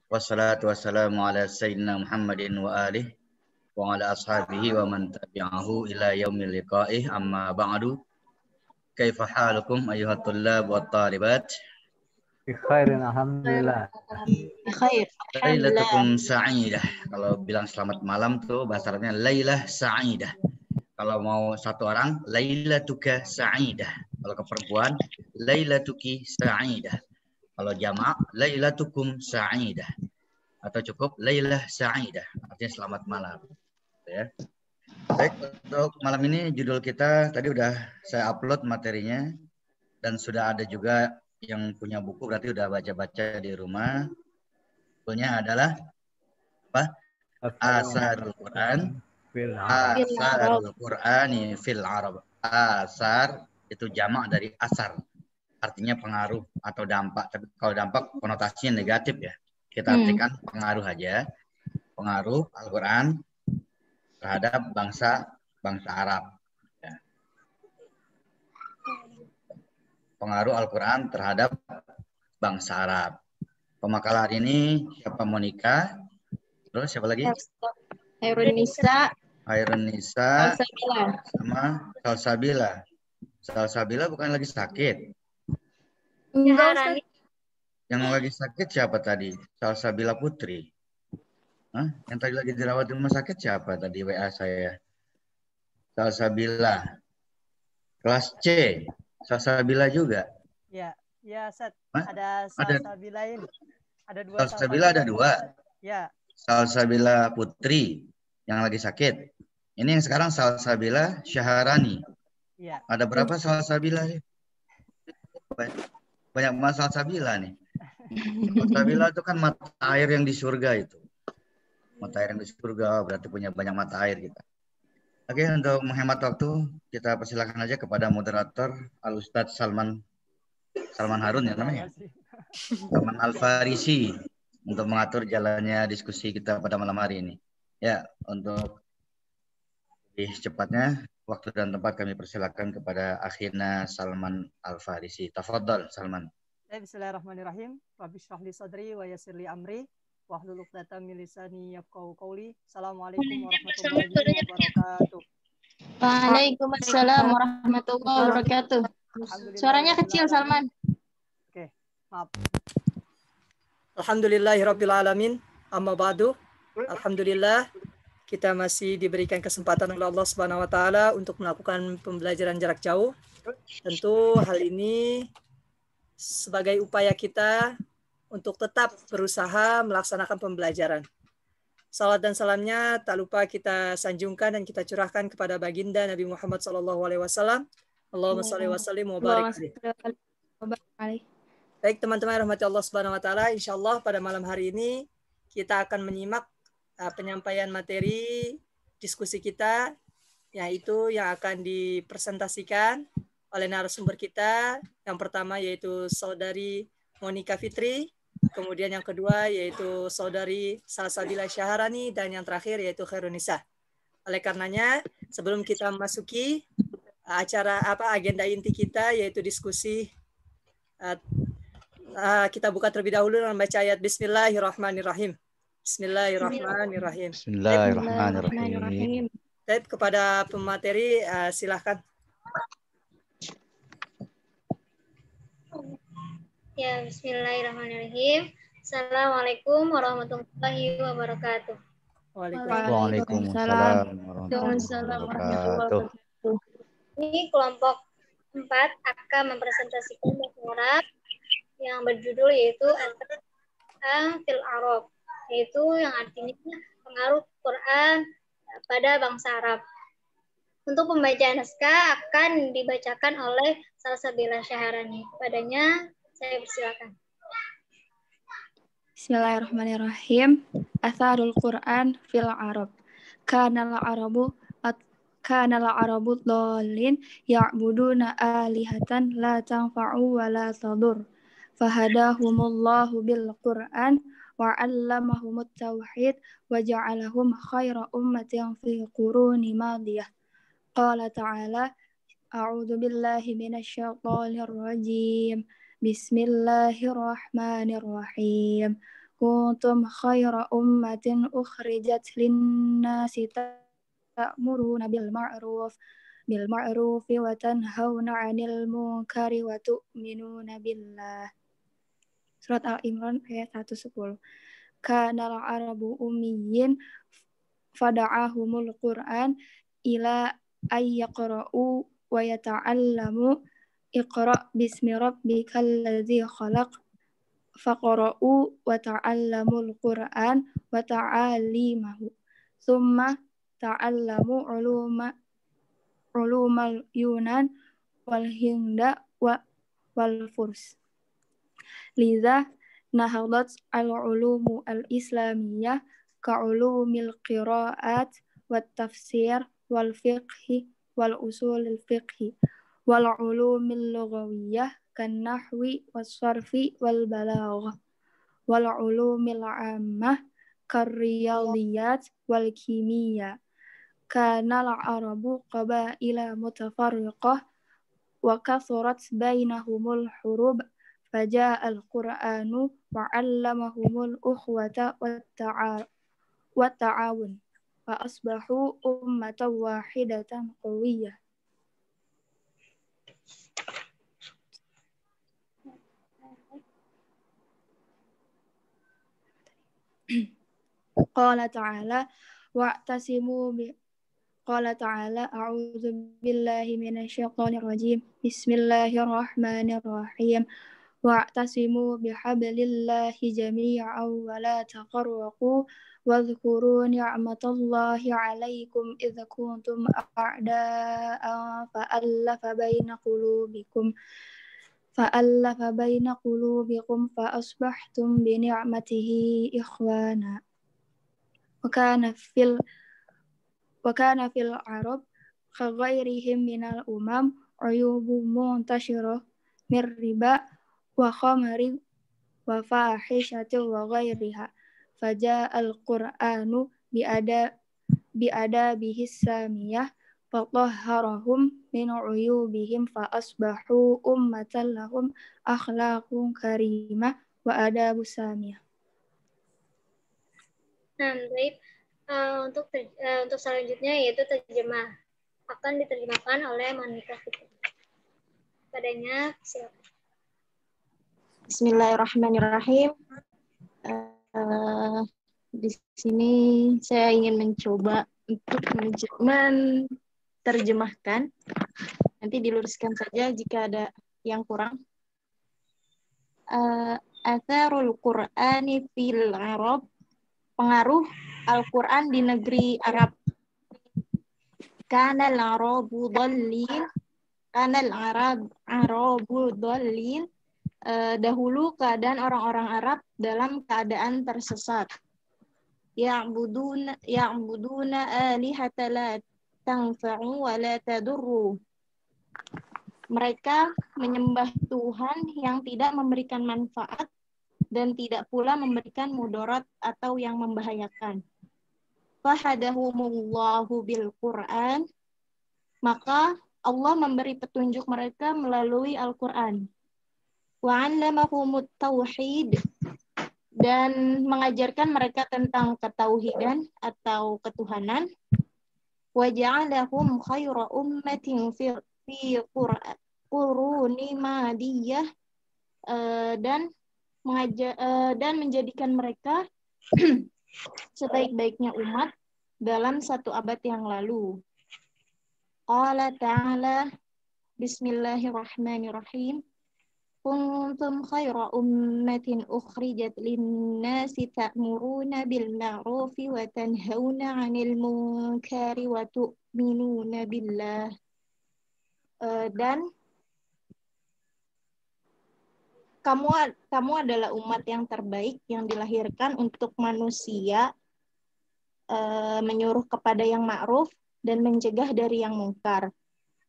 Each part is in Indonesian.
Wassalatu wassalamu ala sayyidina Muhammadin wa alihi wa ala ashabihi wa man tabi'ahu ila yaumil liqa'ih amma ba'du. Kaifa halukum ayyuhat tullab wa talibat? Bi khairin alhamdulillah. Bi khair. Lailatukum sa'idah. Kalau bilang selamat malam tuh bahasa Arabnya lailah sa'idah. Kalau mau satu orang, lailatuka sa'idah. Kalau ke perempuan, lailatuki sa'idah. Kalau jamak, lailatukum sa'idah. Atau cukup lailah sa'idah. Artinya selamat malam. Ya. Baik, untuk malam ini judul kita tadi udah saya upload materinya. Dan sudah ada juga yang punya buku, berarti udah baca-baca di rumah. Bukunya adalah apa? Asarul Quran. Asarul Qur'ani fil Arab. Asar itu jamak dari asar. Artinya pengaruh atau dampak. Tapi kalau dampak konotasinya negatif ya. Kita artikan pengaruh aja. Pengaruh Al-Quran terhadap bangsa Arab. Ya. Pengaruh Al-Quran terhadap bangsa Arab. Pemakalah hari ini siapa Monica? Terus siapa lagi? Hairun Nisa sama Salsabila. Salsabila bukan lagi sakit. Enggak, Yang lagi sakit siapa tadi? Salsabila Putri. Hah? Yang tadi lagi dirawat di rumah sakit siapa tadi WA saya? Salsabila. Kelas C. Salsabila juga. Ya, Seth. Hah? Ada Salsabila ini. Ada dua Salsabila ada dua. Ya. Salsabila Putri yang lagi sakit. Ini yang sekarang Salsabila Syaharani. Ya. Ada berapa Salsabila? Banyak banget Salsabila nih. Salsabila itu kan mata air yang di surga itu. Mata air yang di surga berarti punya banyak mata air kita. Oke, untuk menghemat waktu kita persilakan aja kepada moderator Al-Ustadz Salman Harun ya namanya. Salman Al-Farisi untuk mengatur jalannya diskusi kita pada malam hari ini. Ya, untuk lebih cepatnya waktu dan tempat kami persilakan kepada akhirnya Salman Al-Farisi. Tafadhal Salman. Bismillahirrahmanirrahim. Rabbi shrah li sadri wa yassir li amri wahlul 'uqdatam min lisani yafqahu qawli. Assalamualaikum warahmatullahi wabarakatuh. Waalaikumsalam warahmatullahi wabarakatuh. Suaranya kecil, Salman. Oke, maaf. Alhamdulillahirabbil alamin. Amma ba'du. Alhamdulillah kita masih diberikan kesempatan oleh Allah Subhanahu wa taala untuk melakukan pembelajaran jarak jauh. Tentu hal ini sebagai upaya kita untuk tetap berusaha melaksanakan pembelajaran. Salawat dan salamnya tak lupa kita sanjungkan dan kita curahkan kepada baginda Nabi Muhammad SAW. Allahumma shalli wa sallim wa barik alaihi. Baik teman-teman rahmati Allah Subhanahu wa taala, insyaallah pada malam hari ini kita akan menyimak penyampaian materi diskusi kita, yaitu yang akan dipresentasikan oleh narasumber kita. Yang pertama yaitu Saudari Monica Fitri, kemudian yang kedua yaitu Saudari Salsabila Syaharani, dan yang terakhir yaitu Hairun Nisa. Oleh karenanya, sebelum kita memasuki agenda inti kita yaitu diskusi, kita buka terlebih dahulu dengan baca ayat Bismillahirrahmanirrahim. Bismillahirrahmanirrahim. Bismillahirrahmanirrahim. Baik, kepada pemateri silakan. Ya, bismillahirrahmanirrahim. Assalamualaikum warahmatullahi wabarakatuh. Waalaikumsalam warahmatullahi wabarakatuh. Ini kelompok 4 akan mempresentasikan masalah yang berjudul yaitu Al-Quran fil Arab, yaitu yang artinya pengaruh Quran pada bangsa Arab. Untuk pembacaan naskah akan dibacakan oleh Salsabila Syaharani. Padanya saya persilakan. Bismillahirrahmanirrahim. Atharul Quran fil Arab. Kana al-Arabu dhalin ya'buduna alihatan la tanfa'u wa la tadur. Fahadahumullahu bil Quran wa 'allamahumut tauhid wa ja'alahum khaira ummatin fi quruni madiyah. Qala ta'ala a'udzu billahi minasyaitonir rajim. Bismillahirrahmanirrahim. kuntum khaira ummatin ukhrijat linnasi ta'muruna bil ma'rufi wa tanhauna 'anil munkari wa tu'minuna billah. Surat Al-Imran ayat 110. Kanal arabu ummiyin fada'ahumul Qur'an ila ayyaqra'u wa yata'allamu iqra' bismi rabbikal ladzi khalaq faqra'u wa ta'allamul Qur'an wa ta'alimahu thumma ta'allamu ulumal yunan wal hinda wal furs. Liza nahadat al-ulumu al-islamiyah ka'ulumil qira'at wat tafsir wal fiqhi wal usulil fiqhi wal ulumil lughawiyah kan nahwi was sarfi wal balaghah wal ulumil ammah karriyadiyat wal kimiyah. Kanal arabu qabaila mutafarriqah wa kathurat bainahumul hurub faja'a al-Qur'anu wa 'allamahumul ukhwata wat ta'awun fa asbahu ummatan wahidatan qawiyyah. Qala ta'ala wa'tasimu bi Qala ta'ala a'udzu billahi minasyaitonir rajim. Bismillahirrahmanirrahim. Wa'tasimu bihablillahi jami'an wa la tafarraqu wadhkuru ni'matallahi 'alaikum idz kuntum a'da'an fa'alafa baina qulubikum fa asbahtum bi ni'matihi ikhwana. Wa kana fil Arab kaghairihim minal umam uyubun muntashirah mir riba wa khamari wa fahishatin wa ghairiha faja'a al-Qur'anu bi adabihi samiyah fatahharahum min uyubihim fa asbahu ummatan lahum akhlaqun karimah wa adabu samiyah. Nah, baik. Untuk selanjutnya yaitu terjemah akan diterjemahkan oleh Monika Fitri. Padanya silakan. Bismillahirrahmanirrahim. Di sini saya ingin mencoba untuk menerjemahkan. Nanti diluruskan saja jika ada yang kurang. Atharul Qur'ani fil Arab, pengaruh Al-Quran di negeri Arab. Kanal Arabu dhallin. Dahulu keadaan orang-orang Arab dalam keadaan tersesat. Ya'buduna alihata la tanfa'u wa la tadurru. Mereka menyembah Tuhan yang tidak memberikan manfaat dan tidak pula memberikan mudarat atau yang membahayakan. Fahadahumullahu bil Qur'an, maka Allah memberi petunjuk mereka melalui Al-Quran. Wa 'allamahumut tauhid, dan mengajarkan mereka tentang ketauhidan atau ketuhanan. Wa ja'alahum khaira ummatin fi quruni madiyah, dan menjadikan mereka sebaik-baiknya umat dalam satu abad yang lalu. Qala ta'ala, Bismillahirrahmanirrahim. Kuntum khaira ummatin ukhrijat linnasi ta'muruna bil ma'rufi wa tanhauna 'anil munkari wa tu'minuna billah. Dan kamu adalah umat yang terbaik yang dilahirkan untuk manusia, menyuruh kepada yang ma'ruf dan mencegah dari yang mungkar,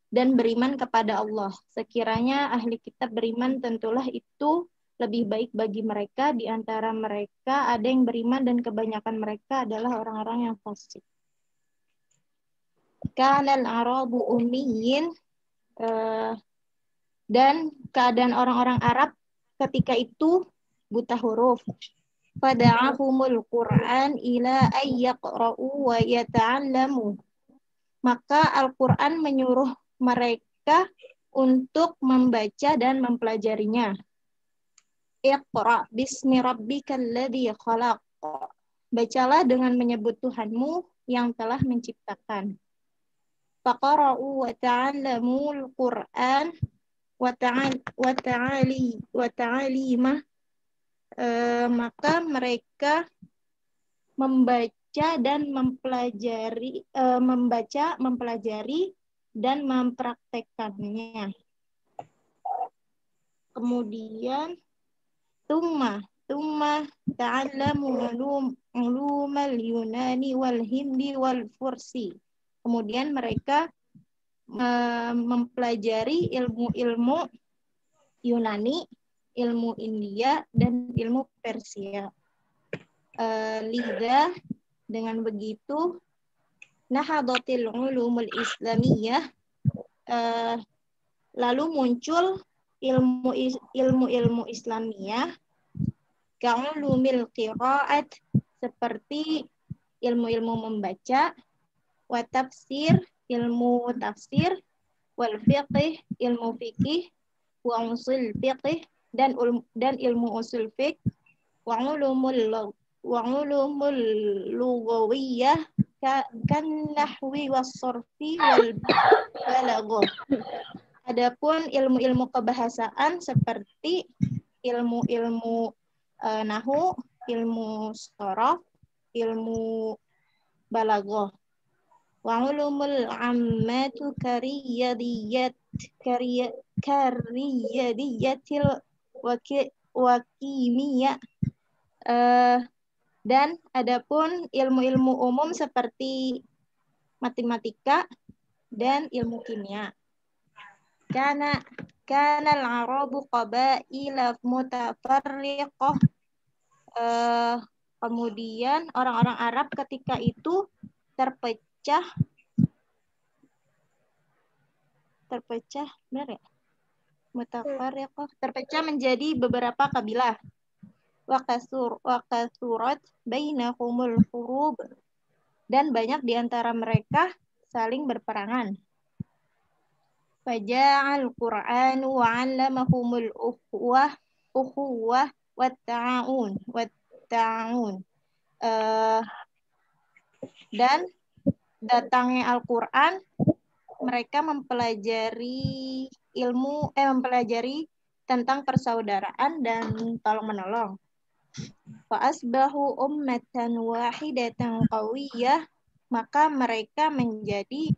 dan beriman kepada Allah. Sekiranya ahli kitab beriman, tentulah itu lebih baik bagi mereka. Di antara mereka ada yang beriman dan kebanyakan mereka adalah orang-orang yang fasik. Kanal Arabu ummiyin, dan keadaan orang-orang Arab ketika itu buta huruf. fada'ahumul Qur'an ila ayyaqra'u wa yata'allamu. Maka Al-Quran menyuruh mereka untuk membaca dan mempelajarinya. Iqra' bismi rabbikal ladzi khalaq. Bacalah dengan menyebut Tuhanmu yang telah menciptakan. Faqara'u wa ta'allamul Qur'an wa ta'alimah. Maka mereka membaca dan mempelajari, mempelajari dan mempraktekannya. Kemudian Tumma ta'allamu ulumal Yunani wal Hindi wal Fursi. Kemudian mereka mempelajari ilmu-ilmu Yunani, ilmu India, dan ilmu Persia. Liza, dengan begitu, nahadatil ulumul islamiyah, lalu muncul ilmu-ilmu Islamiyah, ka'ulumil qira'at, seperti ilmu-ilmu membaca, wa tafsir, ilmu tafsir, wal fiqh, ilmu fikih, wa usul fiqh, dan ilmu usul fiqh, wa ulumul lughawiyah, kan nahwi was sarfi wal balaghah. Adapun ilmu-ilmu kebahasaan seperti ilmu-ilmu nahwu, ilmu sharaf, ilmu balaghah. Wa ulumul ammatu kariyadiyatil wa kimia. Dan adapun ilmu-ilmu umum seperti matematika dan ilmu kimia. Kana al-arabu qabaila mutafarriqah. Kemudian orang-orang Arab ketika itu terpecah, benar ya? Mutafarriqah, terpecah menjadi beberapa kabilah. Wa kasurat bainahumul hurub, dan banyak di antara mereka saling berperangan. Faja'al Qur'anu wa 'allamahumul ukhuwah wat ta'awun. Dan datangnya Al-Qur'an, mereka mempelajari tentang persaudaraan dan tolong-menolong. Fa asbahu ummatan wahidatan qawiyah, maka mereka menjadi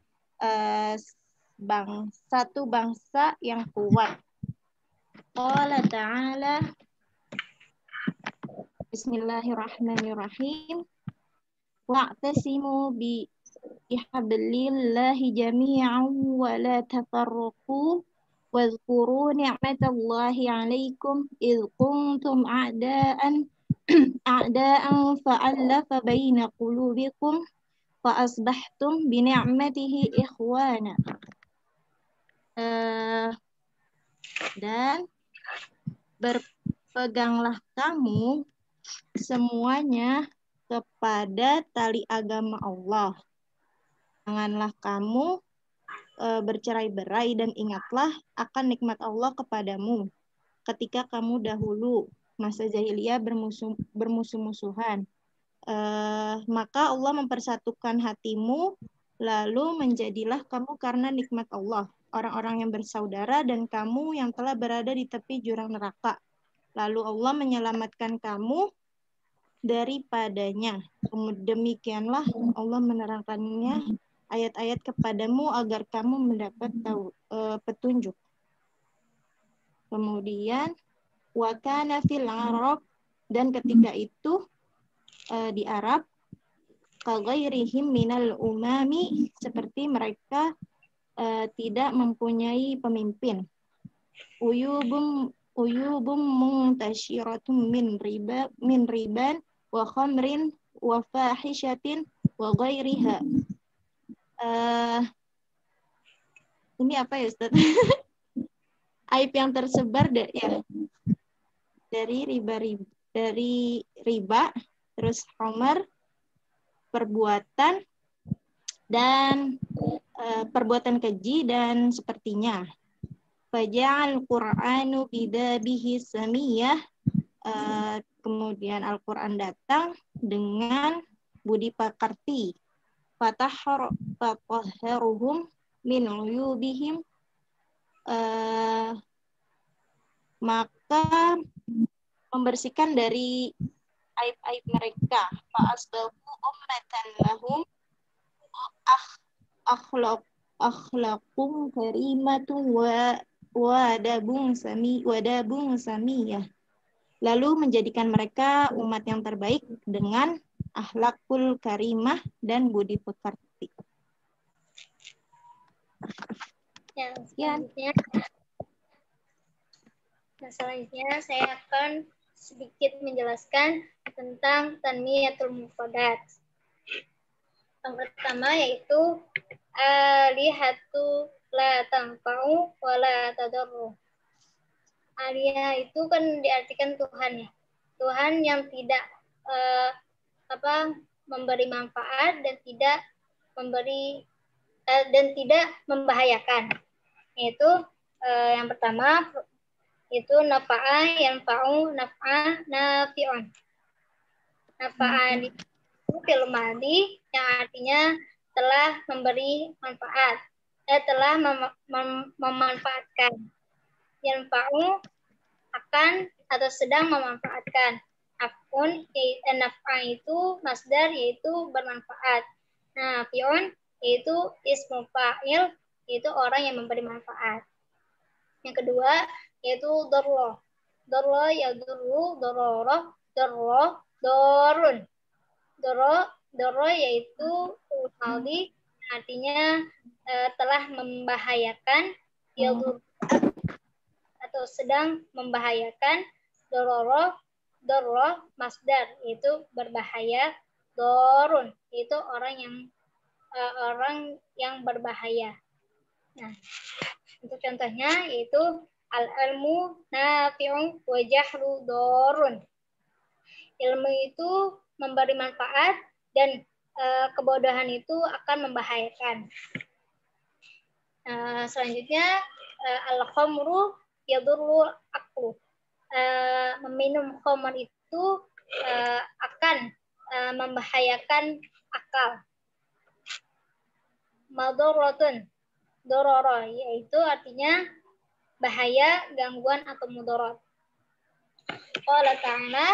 satu bangsa yang kuat. Qala ta'ala, Bismillahirrahmanirrahim. Wa'tasimu bihablillahi jami'an wa la tafarraqu wadhkuru ni'matallahi 'alaikum idh kuntum a'da'an fa'alafa baina qulubikum fa asbahtum bi ni'matihi ikhwana. Dan berpeganglah kamu semuanya kepada tali agama Allah. Janganlah kamu bercerai-berai, dan ingatlah akan nikmat Allah kepadamu ketika kamu dahulu masa jahiliyah bermusuh-musuhan. Maka Allah mempersatukan hatimu, lalu menjadilah kamu karena nikmat Allah orang-orang yang bersaudara, dan kamu yang telah berada di tepi jurang neraka. Lalu Allah menyelamatkan kamu daripadanya. Demikianlah Allah menerangkannya ayat-ayat kepadamu agar kamu mendapat petunjuk. Kemudian wa kana fil Arab, dan ketika itu di Arab, kaghairihim minal umami, seperti mereka tidak mempunyai pemimpin. Uyubum muntasyiratun min riban wa khamrin wa fahishatin wa ghairiha. Ini apa ya, Ustaz? Aib yang tersebar dari riba-riba. dari riba, terus homer, perbuatan, dan perbuatan keji dan sepertinya. Faja'al Qur'anu bidabihi samiyah. Kemudian Al-Quran datang dengan budi pekerti. Fatahharuhum min uyubihim. Maka membersihkan dari aib-aib mereka. Fa'asbahu ummatan lahum akhlaqum karimatu wadabung samiyah. Lalu menjadikan mereka umat yang terbaik dengan akhlakul karimah dan budi pekerti. Selanjutnya saya akan sedikit menjelaskan tentang tanmiyatul mufradat. Yang pertama yaitu alihatu la tanfa'u wa la tadarru. Alihah itu kan diartikan Tuhan ya. Tuhan yang tidak memberi manfaat dan tidak memberi dan tidak membahayakan. Yaitu yang pertama itu nafa'a yanfa'u naf'a nafi'un. Nafa'a itu fi'il madhi yang artinya telah memberi manfaat, telah memanfaatkan. Yanfa'u akan atau sedang memanfaatkan. Afun naf'a itu masdar yaitu bermanfaat. Nafi'un yaitu ismu fa'il yaitu orang yang memberi manfaat. Yang kedua yaitu darro. Darro yadurru, daroro, darro, dorun. Darro yaitu maldi artinya telah membahayakan, yadur atau sedang membahayakan. Dororo masdar yaitu berbahaya. Dorun yaitu orang yang berbahaya. Nah, untuk contohnya yaitu al-ilmu nafi'un wa jahlu dorun. Ilmu itu memberi manfaat dan kebodohan itu akan membahayakan. Selanjutnya al-khamru yadurru aqlu. Meminum khamr itu akan membahayakan akal. Madorotun, dororo, yaitu artinya bahaya, gangguan atau mudarat. Qala ta'ala,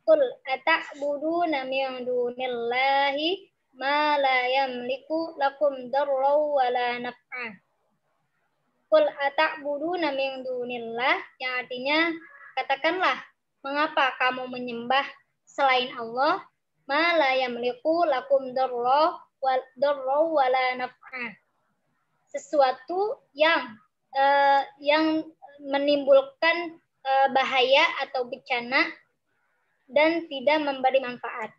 qul ata'buduna min dunillahi ma la yamliku lakum darra wa la naf'a. Qul ata'buduna min dunillah, yang artinya katakanlah, mengapa kamu menyembah selain Allah? Ma la yamliku lakum darra wa la naf'a. Sesuatu yang menimbulkan bahaya atau bencana dan tidak memberi manfaat.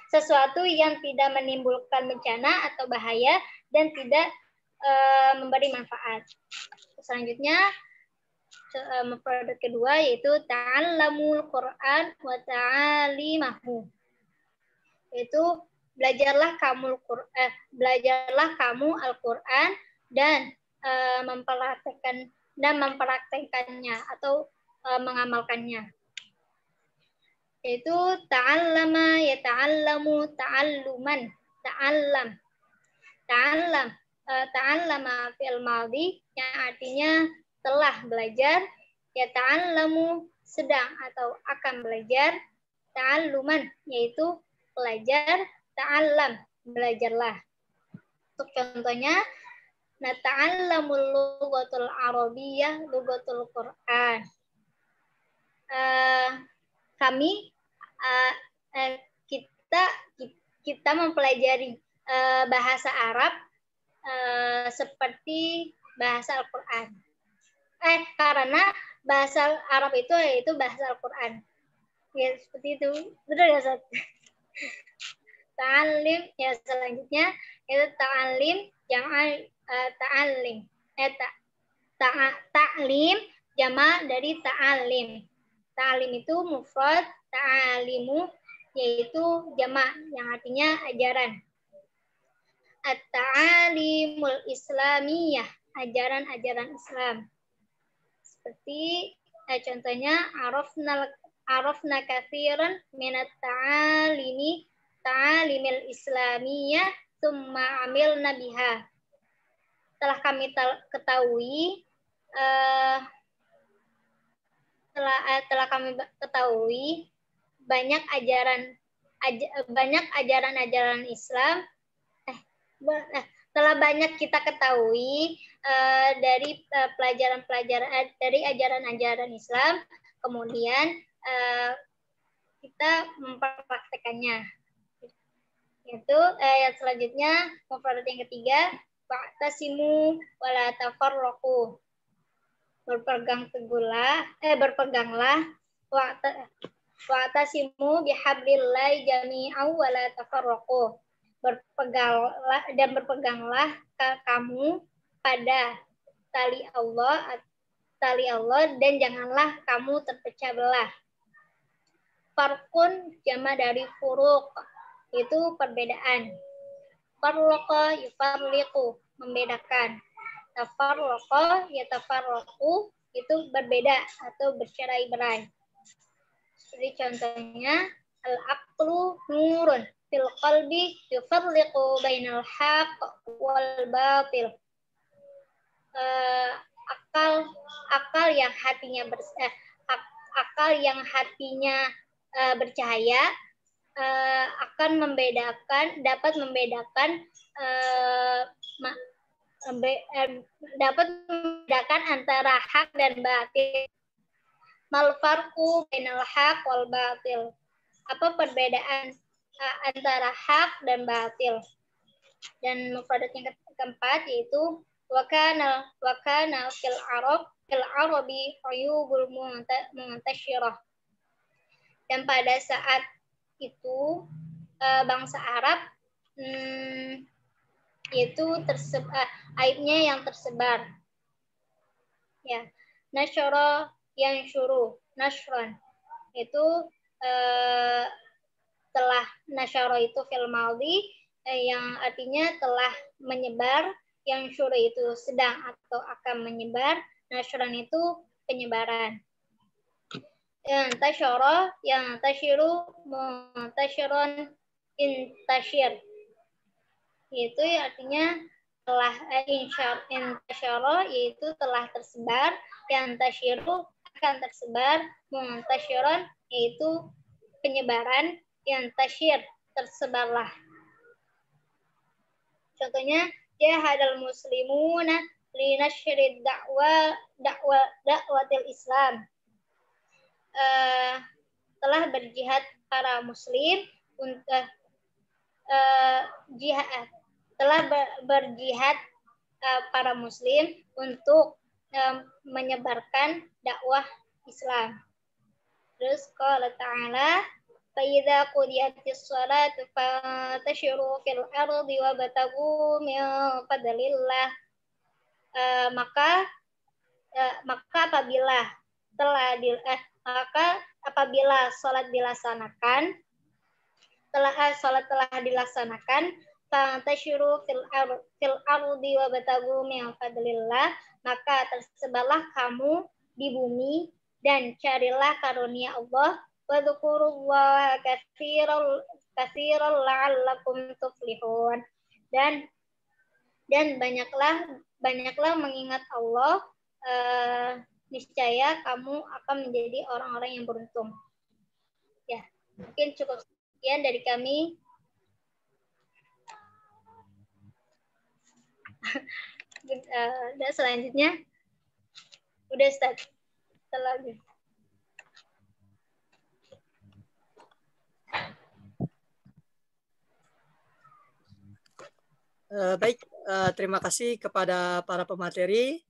Sesuatu yang tidak menimbulkan bencana atau bahaya dan tidak memberi manfaat. Selanjutnya produk kedua yaitu ta'allamul Qur'an wa ta'alimahu. Yaitu belajarlah kamu Al-Qur'an dan mempraktekkannya atau mengamalkannya. Yaitu ta'allama yata'allamu ta'alluman. Ta'allama fi'il madhi yang artinya telah belajar, yata'allamu sedang atau akan belajar, ta'alluman yaitu belajar, ta'allam belajarlah. Untuk contohnya nata'allamul lughatul arabiyyah lughatul Qur'an. Kita mempelajari bahasa Arab seperti bahasa Al-Qur'an. Karena bahasa Arab itu yaitu bahasa Al-Qur'an. Ya, seperti itu. Betul ya, Ustaz? Ta'alim, ya selanjutnya itu ta'alim ta'alim. Ta'lim jama' dari ta'alim. Ta'alim itu mufrad, ta'alimu yaitu jamak yang artinya ajaran. At-ta'alimul islamiyah, ajaran-ajaran Islam. Seperti contohnya arafna katsiran minat ta'alimil islamiyah tsumma amilna biha. Telah kami ketahui banyak ajaran-ajaran Islam telah banyak kita ketahui dari pelajaran-pelajaran dari ajaran-ajaran Islam, kemudian kita mempraktekannya. Yaitu ayat selanjutnya, mufradat yang ketiga, wa'tasimu wala tafarraqu. Berpeganglah wa'tasimu bihablillahi jami'an wala tafarraqu. Berpeganglah kamu pada tali Allah dan janganlah kamu terpecah belah. Farqun jama dari furuq, itu perbedaan. Farlaqa yufarliqu, membedakan. Tafarlaqa yatafarraqu, itu berbeda atau bercerai-berai. Seperti contohnya al-aqlu nurun fil qalbi yufarliqu bainal haqq wal batil. Akal yang hatinya bercahaya akan dapat membedakan antara hak dan batil. Mal farqu bainal haq wal batil. Apa perbedaan antara hak dan batil? Dan mufradat yang keempat yaitu wakana fil arabi uyubul muntasyirah. Dan pada saat itu bangsa Arab yaitu aibnya yang tersebar. Ya, nasyara yang syuruh, nashran itu telah nasyara itu fil madhi yang artinya telah menyebar, yang syuruh itu sedang atau akan menyebar, nashran itu penyebaran. Yang tasyara, yang tasyiru, muntasyiron, intasyir. Itu artinya telah intasyara yaitu telah tersebar, yang tasyiru akan tersebar, muntasyiron yaitu penyebaran, yang tasyir tersebarlah. Contohnya jahadal muslimuna linashrid da'watil Islam. Telah berjihad para muslim untuk berjihad para muslim untuk menyebarkan dakwah Islam. Terus qala ta'ala fa idza qudiyatis shalatu fantashiru fil ardi wabtaghu min fadlillah. Maka apabila salat dilaksanakan, salat telah dilaksanakan, fantashiru fil ardi wabtaghu min fadlillah, maka tersebarlah kamu di bumi dan carilah karunia Allah, wadzukurullaha katsiran la'allakum tuflihun, dan banyaklah mengingat Allah, niscaya kamu akan menjadi orang-orang yang beruntung. Ya, mungkin cukup sekian dari kami. Dan selanjutnya udah start lagi. Baik, terima kasih kepada para pemateri.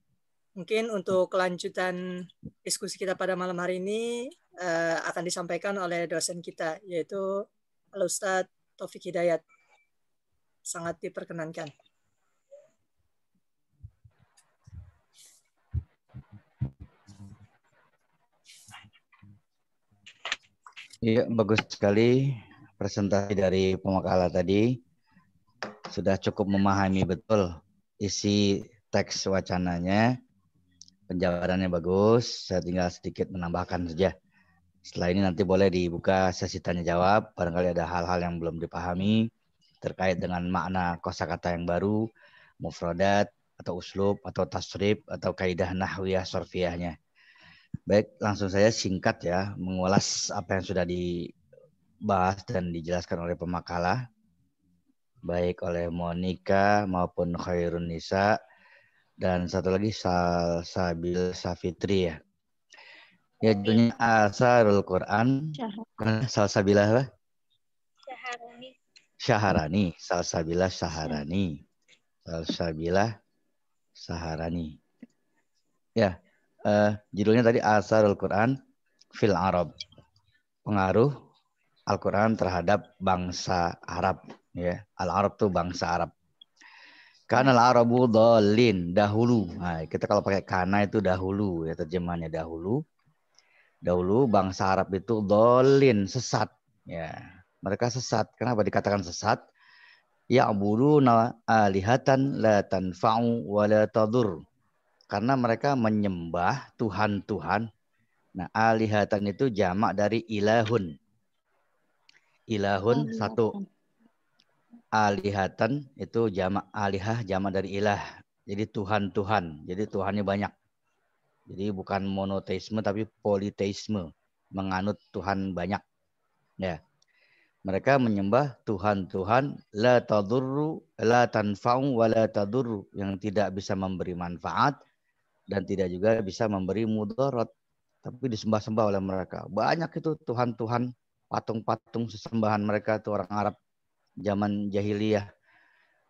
Mungkin untuk kelanjutan diskusi kita pada malam hari ini akan disampaikan oleh dosen kita, yaitu Al-Ustadz Taufik Hidayat. Sangat diperkenankan. Iya, bagus sekali presentasi dari pemakalah tadi. Sudah cukup memahami betul isi teks wacananya. Penjabarannya bagus, saya tinggal sedikit menambahkan saja. Setelah ini nanti boleh dibuka sesi tanya jawab, barangkali ada hal-hal yang belum dipahami terkait dengan makna kosakata yang baru, mufradat atau uslub atau tasrif atau kaidah nahwiyah sorfiyahnya. Baik, langsung saya singkat ya mengulas apa yang sudah dibahas dan dijelaskan oleh pemakalah, baik oleh Monica maupun Khairun Nisa dan satu lagi Salsabil Safitri ya. Ya judulnya Asarul Quran. Salsabilah apa? Syaharani. Salsabilah Syaharani. Salsabilah Syaharani. Ya, judulnya tadi Asarul Quran fil Arab. Pengaruh Al-Quran terhadap bangsa Arab. Ya, Al-Arab tuh bangsa Arab. Karena Al-Arabu dhalin dahulu. Nah, kita kalau pakai kana itu dahulu ya, terjemahannya dahulu. Dahulu bangsa Arab itu dhalin, sesat. Ya, mereka sesat. Kenapa dikatakan sesat? Ya'buduna alihatan la tanfa'u wa la tadur. Karena mereka menyembah Tuhan-Tuhan. Nah, alihatan itu jamak dari ilahun. Ilahun satu. Alihatan itu jamak alihah, jamak dari ilah. Jadi Tuhan-Tuhan. Jadi Tuhannya banyak. Jadi bukan monoteisme tapi politeisme. Menganut Tuhan banyak. Ya. Mereka menyembah Tuhan-Tuhan la tadurru, la tanfa'u wa la tadurru. Yang tidak bisa memberi manfaat dan tidak juga bisa memberi mudarat. Tapi disembah-sembah oleh mereka. Banyak itu Tuhan-Tuhan, patung-patung sesembahan mereka itu orang Arab zaman jahiliyah.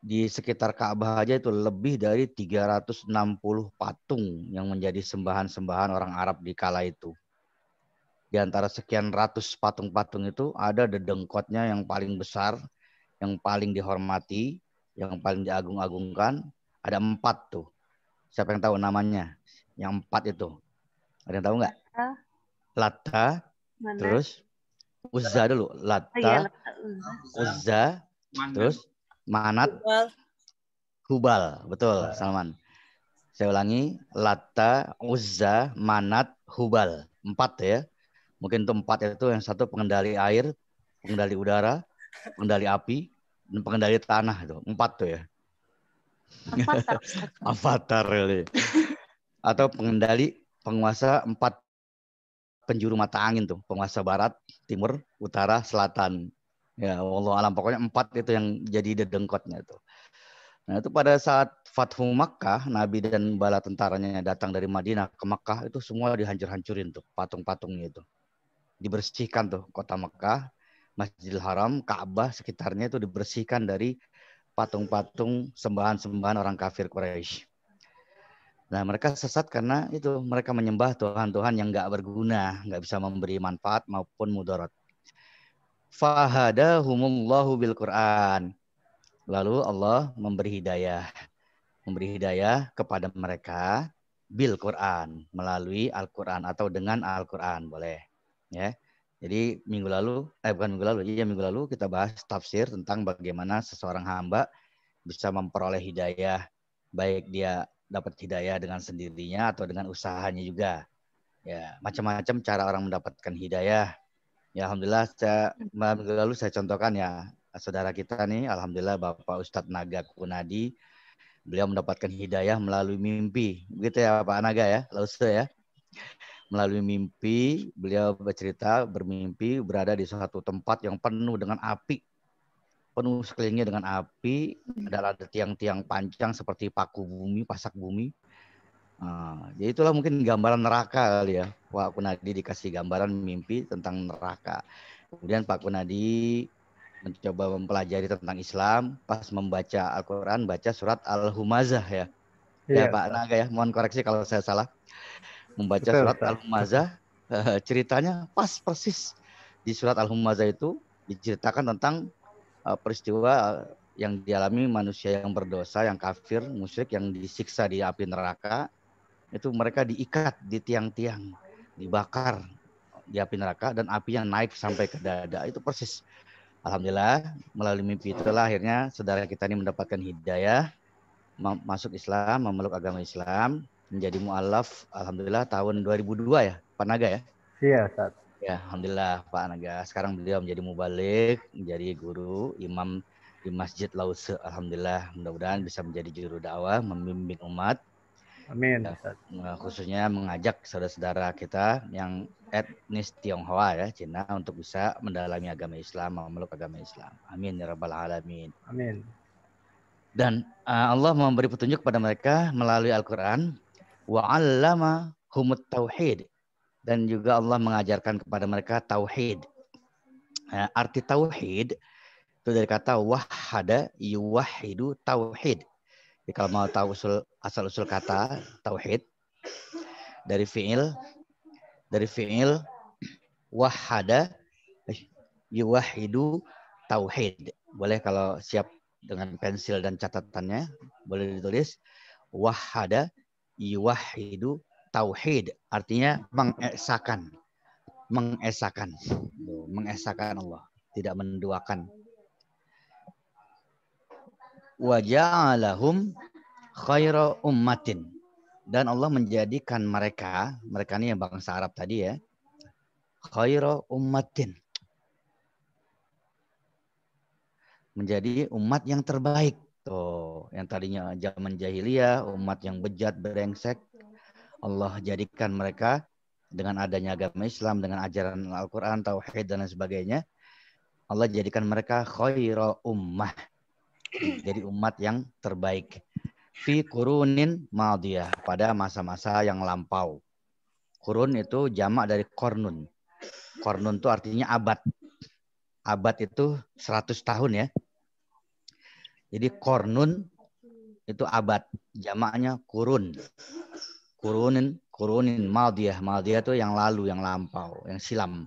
Di sekitar Ka'bah aja itu lebih dari 360 patung yang menjadi sembahan-sembahan orang Arab di kala itu. Di antara sekian ratus patung-patung itu ada dedengkotnya yang paling besar, yang paling dihormati, yang paling diagung-agungkan. Ada 4 tuh. Siapa yang tahu namanya? Yang 4 itu. Ada yang tahu nggak? Lata, terus Uzza dulu. Lata, Uzza, terus Manat, Hubal. Betul, Salman. Saya ulangi. Lata, Uzza, Manat, Hubal. 4 ya. Mungkin itu 4 itu yang satu pengendali air, pengendali udara, pengendali api, dan pengendali tanah itu. 4 tuh ya. Avatar kali. Atau penguasa 4 penjuru mata angin tuh. Penguasa barat, timur, utara, selatan. Ya, wallahu alam. Pokoknya 4 itu yang jadi dedengkotnya itu. Nah itu pada saat Fathu Makkah, Nabi dan bala tentaranya datang dari Madinah ke Makkah, itu semua dihancur-hancurin tuh patung-patungnya itu. Dibersihkan tuh kota Makkah, Masjidil Haram, Ka'bah sekitarnya itu dibersihkan dari patung-patung sembahan-sembahan orang kafir Quraisy. Nah mereka sesat karena itu mereka menyembah Tuhan-Tuhan yang nggak berguna, nggak bisa memberi manfaat maupun mudarat. Fahadahumullahu bil Quran. Lalu Allah memberi hidayah kepada mereka bil Quran, melalui Al-Quran atau dengan Al-Quran, boleh. Ya. Jadi minggu lalu kita bahas tafsir tentang bagaimana seseorang hamba bisa memperoleh hidayah, baik dia dapat hidayah dengan sendirinya atau dengan usahanya juga. Ya, macam-macam cara orang mendapatkan hidayah. Ya, alhamdulillah minggu lalu saya contohkan ya, saudara kita nih, alhamdulillah Bapak Ustadz Naga Kunadi, beliau mendapatkan hidayah melalui mimpi. Begitu ya Pak Naga ya, Lauso ya. Melalui mimpi, beliau bercerita bermimpi berada di suatu tempat yang penuh dengan api. Penuh sekelilingnya dengan api, ada tiang-tiang panjang seperti paku bumi, pasak bumi. Nah, jadi itulah mungkin gambaran neraka kali ya. Pak Kunadi dikasih gambaran mimpi tentang neraka. Kemudian Pak Kunadi mencoba mempelajari tentang Islam, pas membaca Al-Quran, baca surat Al-Humazah ya. Ya Pak Naga ya, mohon koreksi kalau saya salah. Membaca surat Al-Humazah, ceritanya pas persis. Di surat Al-Humazah itu diceritakan tentang peristiwa yang dialami manusia yang berdosa, yang kafir, musyrik, yang disiksa di api neraka. Itu mereka diikat di tiang-tiang, dibakar di api neraka dan apinya naik sampai ke dada. Itu persis. Alhamdulillah melalui mimpi itulah akhirnya saudara kita ini mendapatkan hidayah, masuk Islam, memeluk agama Islam, menjadi mu'alaf. Alhamdulillah tahun 2002 ya, Pak Naga ya? Iya, Ustaz. Ya, alhamdulillah Pak Naga. Sekarang beliau menjadi mubalik, menjadi guru, imam di Masjid Lause. Alhamdulillah, mudah-mudahan bisa menjadi juru dakwah, membimbing umat. Amin, Ya, Ustaz. khususnya mengajak saudara-saudara kita yang etnis Tionghoa ya, Cina untuk bisa mendalami agama Islam, memeluk agama Islam. Amin ya rabbal alamin. Amin. Dan Allah memberi petunjuk kepada mereka melalui Al-Qur'an, wa 'allama humut tauhid, dan juga Allah mengajarkan kepada mereka tauhid. Arti tauhid itu dari kata wahada yuwahidu tauhid. Jadi kalau mau tahu asal usul kata tauhid dari fiil wahada yuwahidu tauhid. Boleh kalau siap dengan pensil dan catatannya boleh ditulis wahada yuwahidu tauhid, artinya mengesakan Allah, tidak menduakan. Wa ja'alahum khaira ummatin, dan Allah menjadikan mereka ini yang bangsa Arab tadi ya, khaira ummatin, menjadi umat yang terbaik. Tuh, yang tadinya zaman jahiliyah umat yang bejat brengsek, Allah jadikan mereka dengan adanya agama Islam, dengan ajaran Al-Qur'an, tauhid dan lain sebagainya, Allah jadikan mereka khaira ummah, jadi umat yang terbaik. Fi qurunin madiyah, pada masa-masa yang lampau. Qurun itu jamak dari kornun. Kornun itu artinya abad. Abad itu 100 tahun ya. Jadi kornun itu abad, jamaknya kurun. Kurunin madiyah. Madiyah itu yang lalu, yang lampau, yang silam.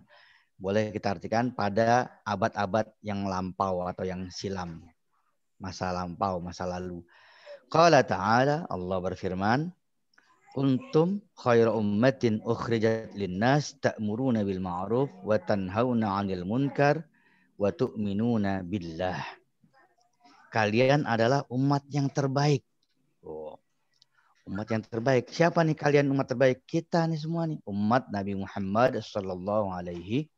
Boleh kita artikan pada abad-abad yang lampau atau yang silam. Masa lampau, masa lalu. Qala ta'ala, Allah berfirman, kuntum khaira ummatin ukhrijat linnas ta'muruna bil ma'ruf wa tanhauna 'anil munkar wa tu'minuna billah. Kalian adalah umat yang terbaik. Oh, umat yang terbaik. Siapa nih kalian umat terbaik? Kita nih semua nih, umat Nabi Muhammad sallallahu alaihi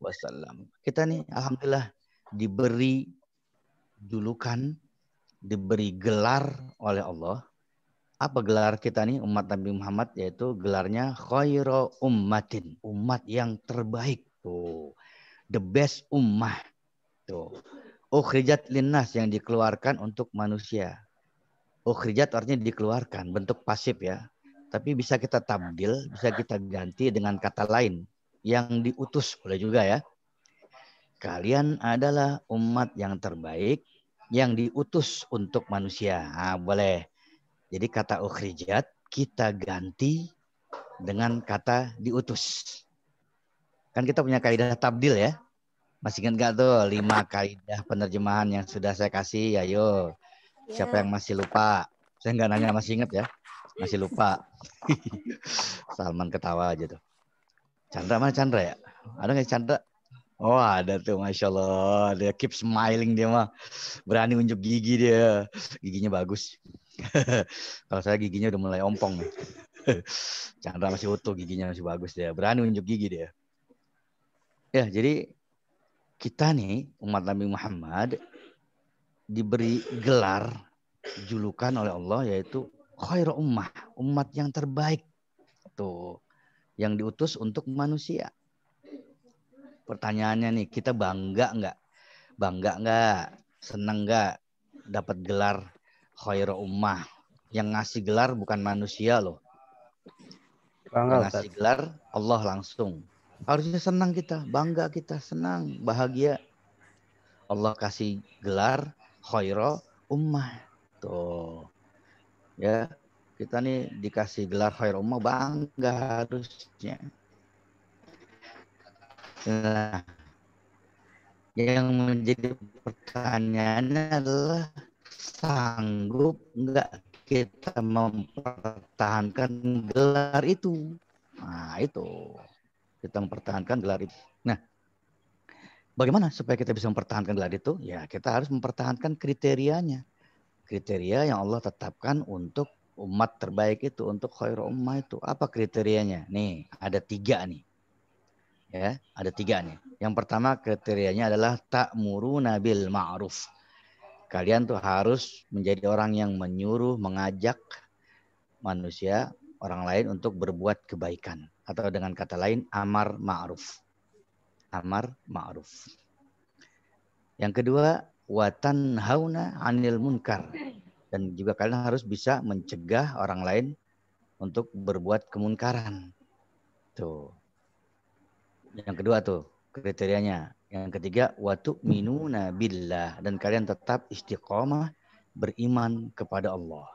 wasallam. Kita nih alhamdulillah diberi julukan, diberi gelar oleh Allah. Apa gelar kita nih umat Nabi Muhammad? Yaitu gelarnya khairu ummatin, umat yang terbaik. Tuh, the best ummah. Tuh, ukhrijat linnas, yang dikeluarkan untuk manusia. Ukhrijat artinya dikeluarkan, bentuk pasif ya. Tapi bisa kita tabdil, bisa kita ganti dengan kata lain, yang diutus, boleh juga ya. Kalian adalah umat yang terbaik yang diutus untuk manusia. Nah, boleh. Jadi kata ukhrijat kita ganti dengan kata diutus. Kan kita punya kaidah tabdil ya. Masih ingat gak tuh 5 kaidah penerjemahan yang sudah saya kasih? Ayo. Siapa yang masih lupa? Saya nggak nanya, masih ingat ya? Masih lupa. Salman ketawa aja tuh. Chandra mana Chandra ya? Ada nggak Chandra? Oh ada tuh, Masya Allah. Dia keep smiling dia mah. Berani unjuk gigi dia. Giginya bagus. Kalau saya giginya udah mulai ompong nih. Chandra masih utuh, giginya masih bagus dia. Berani unjuk gigi dia. Ya jadi kita nih umat Nabi Muhammad diberi gelar, julukan oleh Allah, yaitu khairu ummah, umat yang terbaik. Tuh, yang diutus untuk manusia. Pertanyaannya nih, kita bangga nggak? Bangga nggak? Senang nggak dapat gelar khairu ummah? Yang ngasih gelar bukan manusia loh. Yang ngasih gelar Allah langsung. Harusnya senang kita, bangga kita, senang, bahagia. Allah kasih gelar khairu ummah. Tuh. Ya, kita nih dikasih gelar khairu ummah, bangga harusnya. Nah, yang menjadi pertanyaannya adalah sanggup nggak kita mempertahankan gelar itu? Nah itu. kita mempertahankan gelar itu. Nah, bagaimana supaya kita bisa mempertahankan gelar itu? Ya, kita harus mempertahankan kriterianya. Kriteria yang Allah tetapkan untuk umat terbaik itu, untuk khairul ummah itu. Apa kriterianya? Nih, ada 3 nih. Ya, ada 3 nih. Yang pertama kriterianya adalah ta'muruna bil ma'ruf. Kalian tuh harus menjadi orang yang menyuruh, mengajak manusia, orang lain untuk berbuat kebaikan. Atau dengan kata lain, amar ma'ruf. Amar ma'ruf. Yang kedua, watan hauna 'anil munkar. Dan juga kalian harus bisa mencegah orang lain untuk berbuat kemunkaran. Tuh. Yang kedua tuh kriterianya. Yang ketiga, wa tu'minuna billah, dan kalian tetap istiqomah beriman kepada Allah.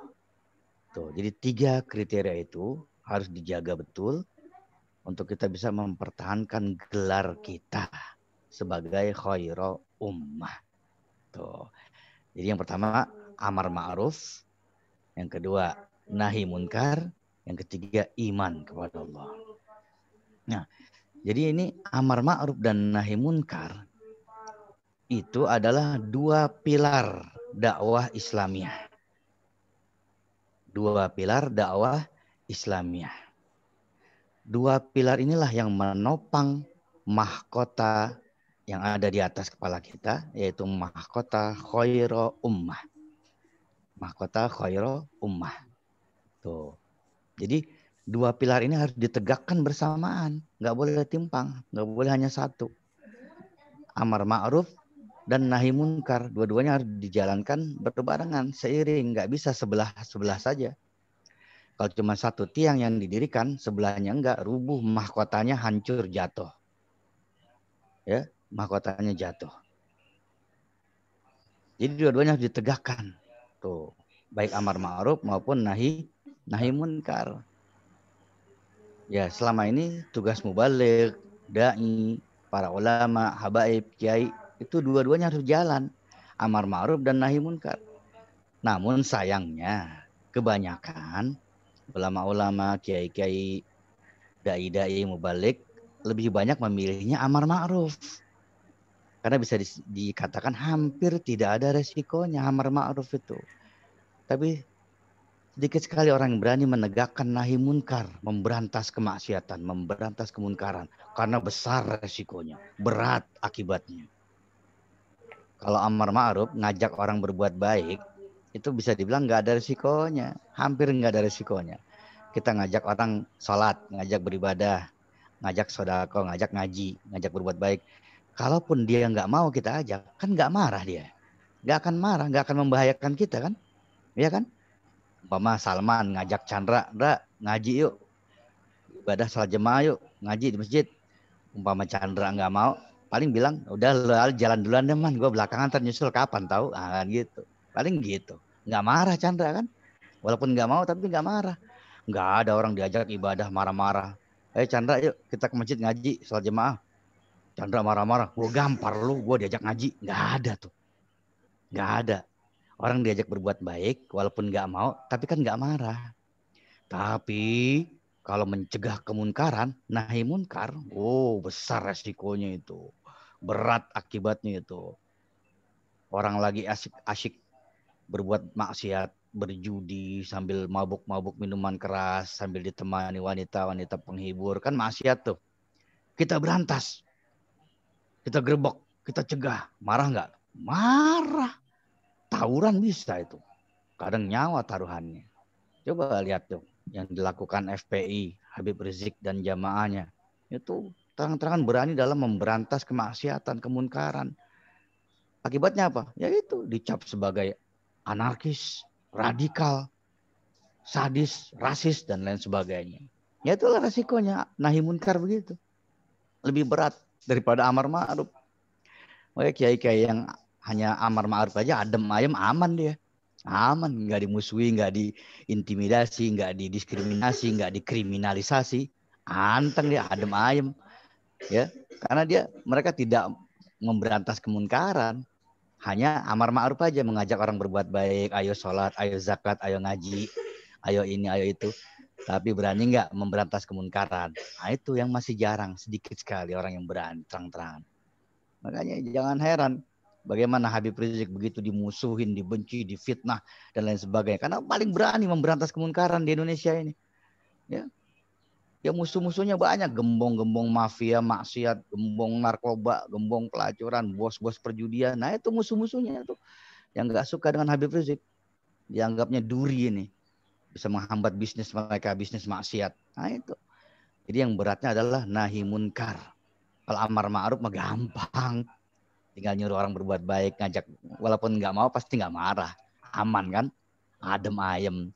Tuh, jadi 3 kriteria itu harus dijaga betul untuk kita bisa mempertahankan gelar kita sebagai khairul ummah. Tuh. Jadi yang pertama amar ma'ruf, yang kedua nahi munkar, yang ketiga iman kepada Allah. Nah, jadi ini amar ma'ruf dan nahi munkar itu adalah 2 pilar dakwah Islamiyah. 2 pilar dakwah Islamiyah. 2 pilar inilah yang menopang mahkota yang ada di atas kepala kita, yaitu mahkota khairul ummah. Mahkota khairul ummah. Tuh. Jadi 2 pilar ini harus ditegakkan bersamaan, nggak boleh timpang, nggak boleh hanya satu. Amar ma'ruf dan nahi munkar, dua-duanya harus dijalankan berbarengan, seiring, nggak bisa sebelah saja. Kalau cuma satu tiang yang didirikan, sebelahnya enggak, rubuh, mahkotanya hancur, jatuh. Ya, mahkotanya jatuh. Jadi dua-duanya harus ditegakkan. Tuh, baik amar ma'ruf maupun nahi munkar. Ya, selama ini tugas mubaligh, dai, para ulama, habaib, kiai, itu dua-duanya harus jalan. Amar ma'ruf dan nahi munkar. Namun sayangnya kebanyakan ulama-ulama, kiai-kiai, dai-dai, mubaligh lebih banyak memilihnya amar ma'ruf. Karena bisa dikatakan hampir tidak ada resikonya amar ma'ruf itu. Tapi sedikit sekali orang yang berani menegakkan nahi munkar, memberantas kemaksiatan, memberantas kemunkaran. Karena besar resikonya, berat akibatnya. Kalau amar ma'ruf, ngajak orang berbuat baik, itu bisa dibilang nggak ada resikonya. Hampir nggak ada resikonya. Kita ngajak orang sholat, ngajak beribadah, ngajak sodako, ngajak ngaji, ngajak berbuat baik. Kalaupun dia nggak mau kita ajak, kan nggak marah dia. Nggak akan marah, nggak akan membahayakan kita kan. Iya kan? Umpama Salman ngajak Chandra, ngaji yuk. Ibadah salat jemaah yuk, ngaji di masjid. Umpama Chandra nggak mau, paling bilang, udah jalan duluan deh man, gue belakangan ternyusul kapan tahu, kan gitu. Paling gitu. Nggak marah Chandra kan. Walaupun nggak mau tapi nggak marah. Nggak ada orang diajak ibadah marah-marah. Chandra yuk kita ke masjid ngaji salat jemaah. Chandra marah-marah, gue gampar lu, gue diajak ngaji. Nggak ada tuh. Nggak ada. Orang diajak berbuat baik walaupun nggak mau, tapi kan nggak marah. Tapi kalau mencegah kemunkaran, nahi munkar, besar resikonya itu. Berat akibatnya itu. Orang lagi asik-asik berbuat maksiat, berjudi sambil mabuk-mabuk minuman keras, sambil ditemani wanita-wanita penghibur, kan maksiat tuh. Kita berantas, kita gerbek, kita cegah. Marah nggak? Marah. Tawuran bisa itu. Kadang nyawa taruhannya. Coba lihat tuh yang dilakukan FPI, Habib Rizik dan jamaahnya. Itu terang-terangan berani dalam memberantas kemaksiatan, kemunkaran. Akibatnya apa? Ya itu dicap sebagai anarkis, radikal, sadis, rasis, dan lain sebagainya. Ya itulah resikonya nahi munkar begitu. Lebih berat daripada amar ma'ruf. Makanya kiai-kiai yang hanya amar ma'ruf aja adem ayem aman dia. Aman, nggak dimusuhi, nggak diintimidasi, nggak didiskriminasi, nggak dikriminalisasi. Anteng dia adem ayem. Ya, karena mereka tidak memberantas kemunkaran. Hanya amar ma'ruf aja, mengajak orang berbuat baik, ayo sholat, ayo zakat, ayo ngaji, ayo ini, ayo itu. Tapi berani nggak memberantas kemunkaran? Nah, itu yang masih jarang, sedikit sekali orang yang berani terang-terangan. Makanya jangan heran bagaimana Habib Rizik begitu dimusuhin, dibenci, difitnah dan lain sebagainya. Karena paling berani memberantas kemunkaran di Indonesia ini. Ya musuh-musuhnya banyak, gembong-gembong mafia, maksiat, gembong narkoba, gembong pelacuran, bos-bos perjudian. Nah itu musuh-musuhnya tuh yang nggak suka dengan Habib Rizik. Dianggapnya duri ini. Bisa menghambat bisnis mereka, bisnis maksiat. Nah itu. Jadi yang beratnya adalah nahi munkar. Kalau amar ma'ruf mah gampang. Tinggal nyuruh orang berbuat baik, ngajak. Walaupun nggak mau pasti nggak marah. Aman kan? Adem ayem.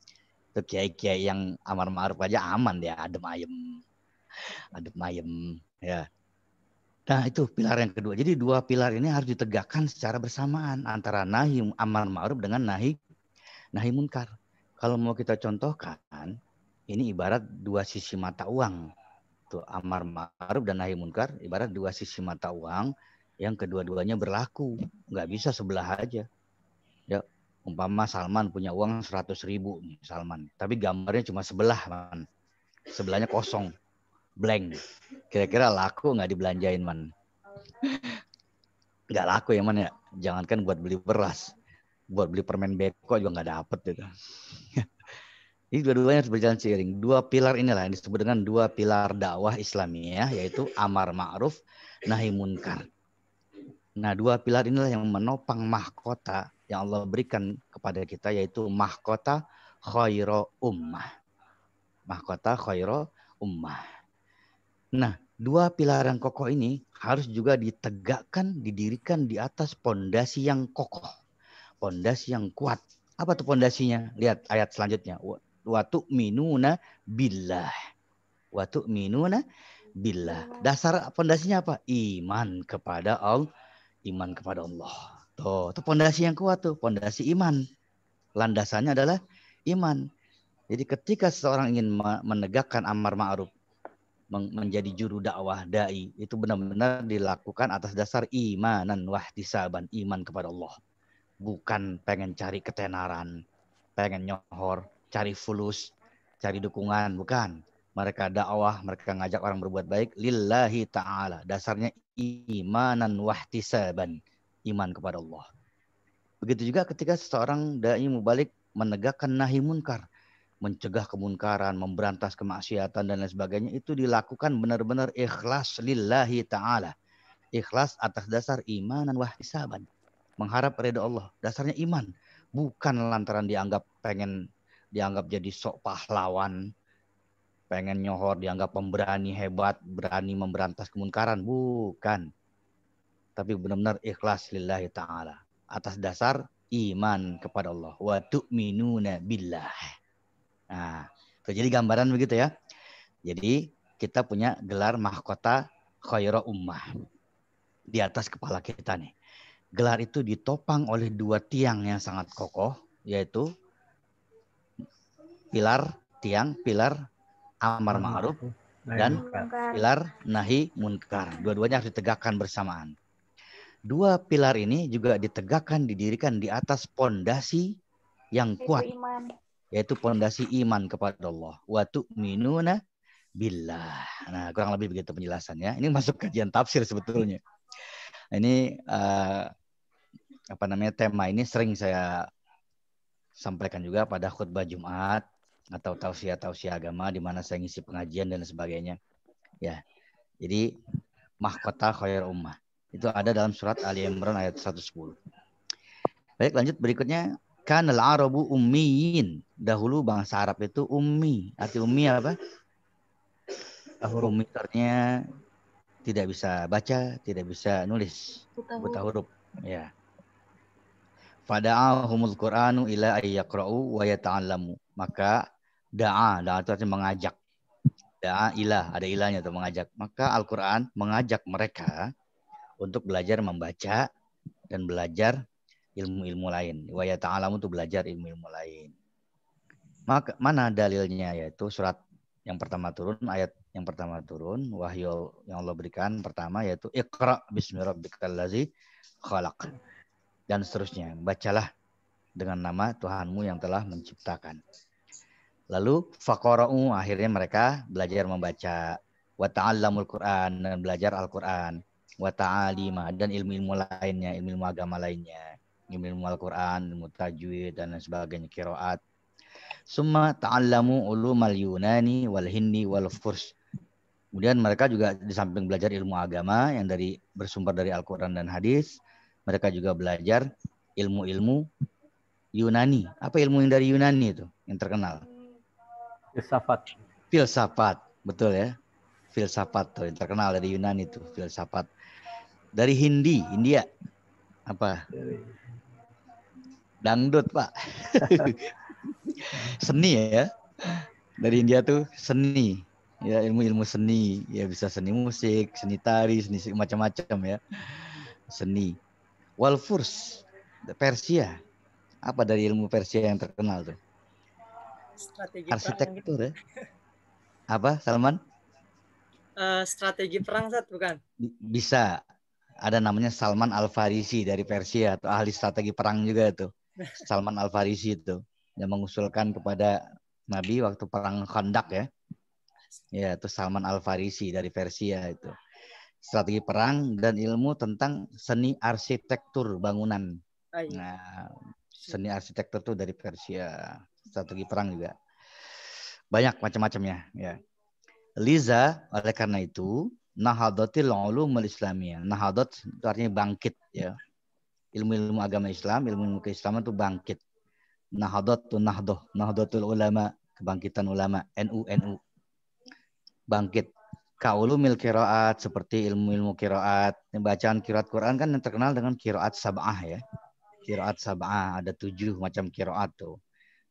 Itu kiai-kiai yang amar ma'ruf aja aman dia, adem ayem. Adem ayem. Ya. Nah itu pilar yang kedua. Jadi dua pilar ini harus ditegakkan secara bersamaan. Antara nahi amar ma'ruf dengan nahi munkar. Kalau mau kita contohkan, ini ibarat dua sisi mata uang. Tuh, amar ma'ruf dan nahi munkar ibarat dua sisi mata uang yang kedua-duanya berlaku. Nggak bisa sebelah aja. Ya, umpama Salman punya uang 100.000 nih, Salman. Tapi gambarnya cuma sebelah, man. Sebelahnya kosong, blank. Kira-kira laku nggak dibelanjain, man? Nggak laku ya, man ya. Jangankan buat beli beras. Buat beli permen beko juga nggak dapet gitu. Jadi dua-duanya harus berjalan seiring. Dua pilar inilah yang disebut dengan dua pilar dakwah Islamiyah, yaitu amar ma'ruf, nahi munkar. Nah, dua pilar inilah yang menopang mahkota yang Allah berikan kepada kita, yaitu mahkota khairu ummah. Mahkota khairu ummah. Nah, dua pilar yang kokoh ini harus juga ditegakkan, didirikan di atas pondasi yang kokoh. Pondasi yang kuat. Apa tuh pondasinya? Lihat ayat selanjutnya. Wa tu'minuna billah. Wa tu'minuna billah. Dasar pondasinya apa? Iman kepada Allah. Iman kepada Allah. Tuh, itu pondasi yang kuat tuh. Pondasi iman. Landasannya adalah iman. Jadi ketika seseorang ingin menegakkan amar ma'ruf, menjadi juru dakwah, dai, itu benar-benar dilakukan atas dasar imanan wahtisaban, iman kepada Allah. Bukan pengen cari ketenaran, pengen nyohor, cari fulus, cari dukungan, bukan. Mereka dakwah, mereka ngajak orang berbuat baik lillahi ta'ala. Dasarnya imanan wahtisaban, iman kepada Allah. Begitu juga ketika seseorang dai mubalik menegakkan nahi munkar, mencegah kemunkaran, memberantas kemaksiatan dan lain sebagainya, itu dilakukan benar-benar ikhlas lillahi ta'ala. Ikhlas atas dasar imanan wahtisaban. Mengharap ridha Allah. Dasarnya iman. Bukan lantaran dianggap jadi sok pahlawan. Pengen nyohor, dianggap pemberani hebat, berani memberantas kemunkaran. Bukan. Tapi benar-benar ikhlas lillahi ta'ala. Atas dasar iman kepada Allah. Wa tu'minuna billah. Nah, jadi gambaran begitu ya. Jadi kita punya gelar mahkota khairu ummah. Di atas kepala kita nih. Gelar itu ditopang oleh dua tiang yang sangat kokoh, yaitu pilar amar ma'ruf dan pilar nahi munkar. Dua-duanya harus ditegakkan bersamaan. Dua pilar ini juga ditegakkan, didirikan di atas pondasi yang kuat, yaitu pondasi iman kepada Allah. Wa tu'minuna billah. Nah, kurang lebih begitu penjelasannya. Ini masuk kajian tafsir sebetulnya. Ini tema ini sering saya sampaikan juga pada khutbah Jumat atau tausiah agama di mana saya ngisi pengajian dan sebagainya. Ya. Jadi mahkota khair ummah itu ada dalam surat Ali Imran ayat 110. Baik, lanjut berikutnya. Kanal Arabu ummiyin. Dahulu bangsa Arab itu ummi. Arti ummi apa? Ummi artinya tidak bisa baca, tidak bisa nulis, buta huruf. Ya. Fada'ahumul Qur'anu ila ayyaqra'u wa yata'allamu. Maka da'a itu artinya mengajak. Da'a ilah, ada ilahnya tuh mengajak. Maka Al-Qur'an mengajak mereka untuk belajar membaca dan belajar ilmu-ilmu lain. Wa yata'allamu itu belajar ilmu-ilmu lain. Maka mana dalilnya? Yaitu surat yang pertama turun, ayat yang pertama turun, wahyu yang Allah berikan pertama yaitu Iqra bismi rabbikal ladzi khalaq. Dan seterusnya, bacalah dengan nama Tuhanmu yang telah menciptakan. Lalu faqara'u, akhirnya mereka belajar membaca. Wa ta'allamul Qur'an, dan belajar Al-Qur'an. Wa ta'alima, dan ilmu-ilmu lainnya, ilmu agama lainnya. Ilmu Al-Qur'an, ilmu tajwid dan lain sebagainya, qiraat. Summa ta'allamu ulumal Yunani wal Hindi wal Furs. Kemudian mereka juga di samping belajar ilmu agama yang bersumber dari Al-Qur'an dan hadis, mereka juga belajar ilmu-ilmu Yunani. Apa ilmu yang dari Yunani itu yang terkenal? Filsafat. Filsafat, betul ya. Filsafat tuh yang terkenal dari Yunani itu, filsafat. Dari Hindi, India. Apa? Dangdut, Pak. Seni ya. Dari India tuh seni. Ya, ilmu-ilmu seni. Ya bisa seni musik, seni tari, seni macam-macam ya. Seni. Wal Furs, Persia. Apa dari ilmu Persia yang terkenal tuh? Strategi Arsitektur perang. ya. Apa, Salman? Strategi perang, Ustaz, bukan? Bisa. Ada namanya Salman Al-Farisi dari Persia, atau ahli strategi perang juga itu. Salman Al-Farisi itu yang mengusulkan kepada Nabi waktu perang Khandaq ya. Ya, itu Salman Al-Farisi dari Persia itu. Strategi perang dan ilmu tentang seni arsitektur bangunan. Nah, seni arsitektur itu dari Persia. Strategi perang juga. Banyak macam-macamnya ya. Liza, oleh karena itu, nahadatil ulumul islamiyah. Nahadat itu artinya bangkit ya. Ilmu-ilmu agama Islam, ilmu keislaman itu bangkit. Nahadat tu nahdatul ulama, kebangkitan ulama, NU. Bangkit. Kaulumil qiraat, seperti ilmu-ilmu qiraat. Bacaan qiraat Quran kan yang terkenal dengan qiraat sab'ah ya. Qiraat sab'ah, ada 7 macam qiraat tuh.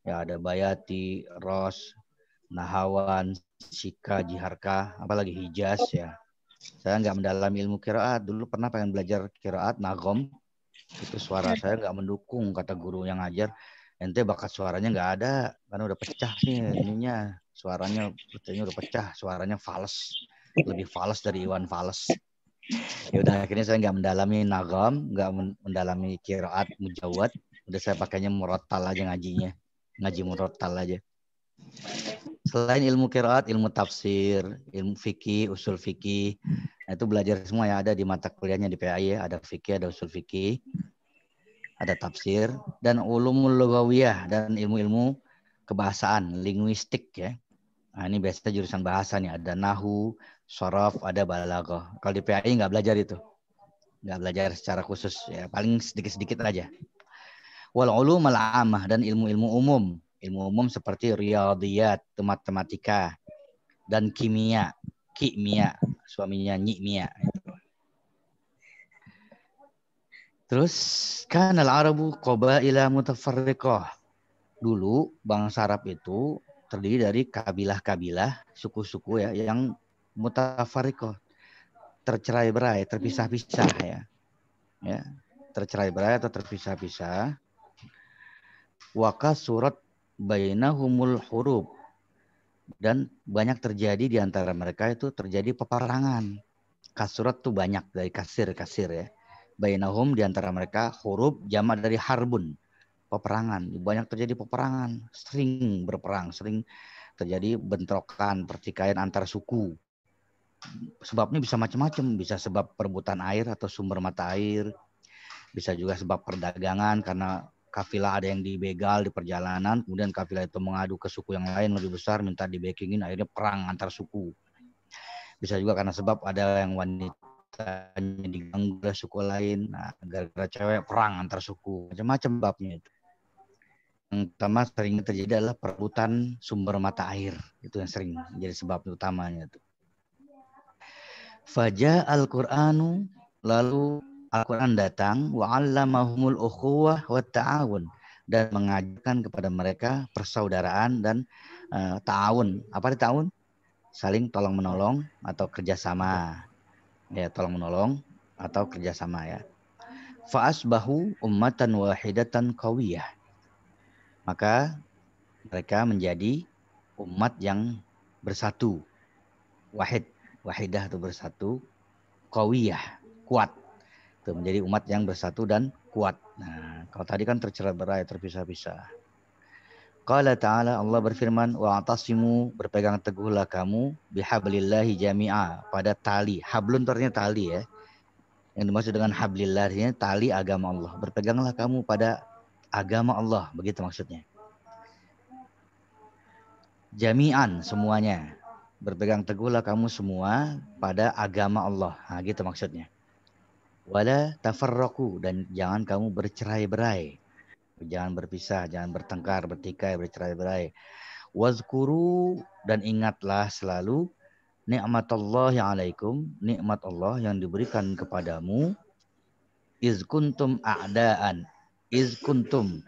Ya, ada bayati, ros, nahawan, sika, jiharka, apalagi hijaz ya. Saya nggak mendalami ilmu qiraat. Dulu pernah pengen belajar qiraat, nagom. Itu suara saya nggak mendukung, kata guru yang ngajar. Ente bakat suaranya nggak ada, karena udah pecah sih ininya. Suaranya udah pecah, suaranya fals. Lebih fals dari Iwan Fals. Ya udah, akhirnya saya nggak mendalami nagom, nggak mendalami qiraat, mujawad. Udah saya pakainya murattal aja ngajinya. Ngaji murattal aja. Selain ilmu qiraat, ilmu tafsir, ilmu fikih, usul fikih, nah itu belajar semua ya, ada di mata kuliahnya di PAI ya, ada fikih, ada usul fikih, ada tafsir, dan ulumul lughawiyah, dan ilmu-ilmu kebahasaan, linguistik ya. Nah ini biasanya jurusan bahasa nih, ada nahu, sharaf, ada balaghah. Kalau di PAI nggak belajar itu, nggak belajar secara khusus ya, paling sedikit-sedikit aja. Wal ulumul amah, dan ilmu-ilmu umum. Ilmu umum seperti riyadhiyat, matematika, dan kimia, suaminya nyikmia. Terus kan al-Arabu qabaila mutafarriqah. Dulu bangsa Arab itu terdiri dari kabilah-kabilah, suku-suku ya, yang mutafarriqah, tercerai-berai, terpisah-pisah ya. Ya, tercerai-berai atau terpisah-pisah. Waka surat bainahumul hurub, dan banyak terjadi di antara mereka itu terjadi peperangan. Kasurat tuh banyak, dari kasir ya. Bainahum, di antara mereka, hurub jamak dari harbun, peperangan. Banyak terjadi peperangan, sering berperang, sering terjadi bentrokan, pertikaian antar suku. Sebabnya bisa macam-macam, bisa sebab perebutan air atau sumber mata air, bisa juga sebab perdagangan karena kafilah ada yang dibegal di perjalanan, kemudian kafilah itu mengadu ke suku yang lain lebih besar, minta dibackingin, akhirnya perang antar suku. Bisa juga karena sebab ada yang wanitanya diganggu oleh suku lain, nah, gara-gara cewek perang antar suku, macam-macam babnya itu. Yang pertama sering terjadi adalah perebutan sumber mata air, itu yang sering menjadi sebab utamanya itu. Faja al-Qur'anu, lalu Al-Quran datang, wa'allamahumul ukhuwah wa ta'awun, dan mengajarkan kepada mereka persaudaraan dan ta'awun. Apa itu ta'awun? Saling tolong menolong atau kerjasama. Ya, tolong menolong atau kerjasama ya. Fa'asbahu ummatan wahidatan qawiyah. Maka mereka menjadi umat yang bersatu. Wahidah itu bersatu. Qawiyah, kuat. Itu menjadi umat yang bersatu dan kuat. Nah, kalau tadi kan tercerai-berai, terpisah-pisah. Qala ta'ala, Allah berfirman, wa'tasimu, berpegang teguhlah kamu bihablillahi jami'a, pada tali. Hablun artinya tali ya. Yang dimaksud dengan hablillah artinya tali agama Allah. Berpeganglah kamu pada agama Allah, begitu maksudnya. Jami'an, semuanya. Berpegang teguhlah kamu semua pada agama Allah. Nah, gitu maksudnya. Wala tafarraqu, dan jangan kamu bercerai-berai. Jangan berpisah, jangan bertengkar, bertikai, bercerai-berai. Wazkuru, dan ingatlah selalu ni'matallahi alaikum, nikmat Allah yang diberikan kepadamu. Iz kuntum a'daan. Iz kuntum,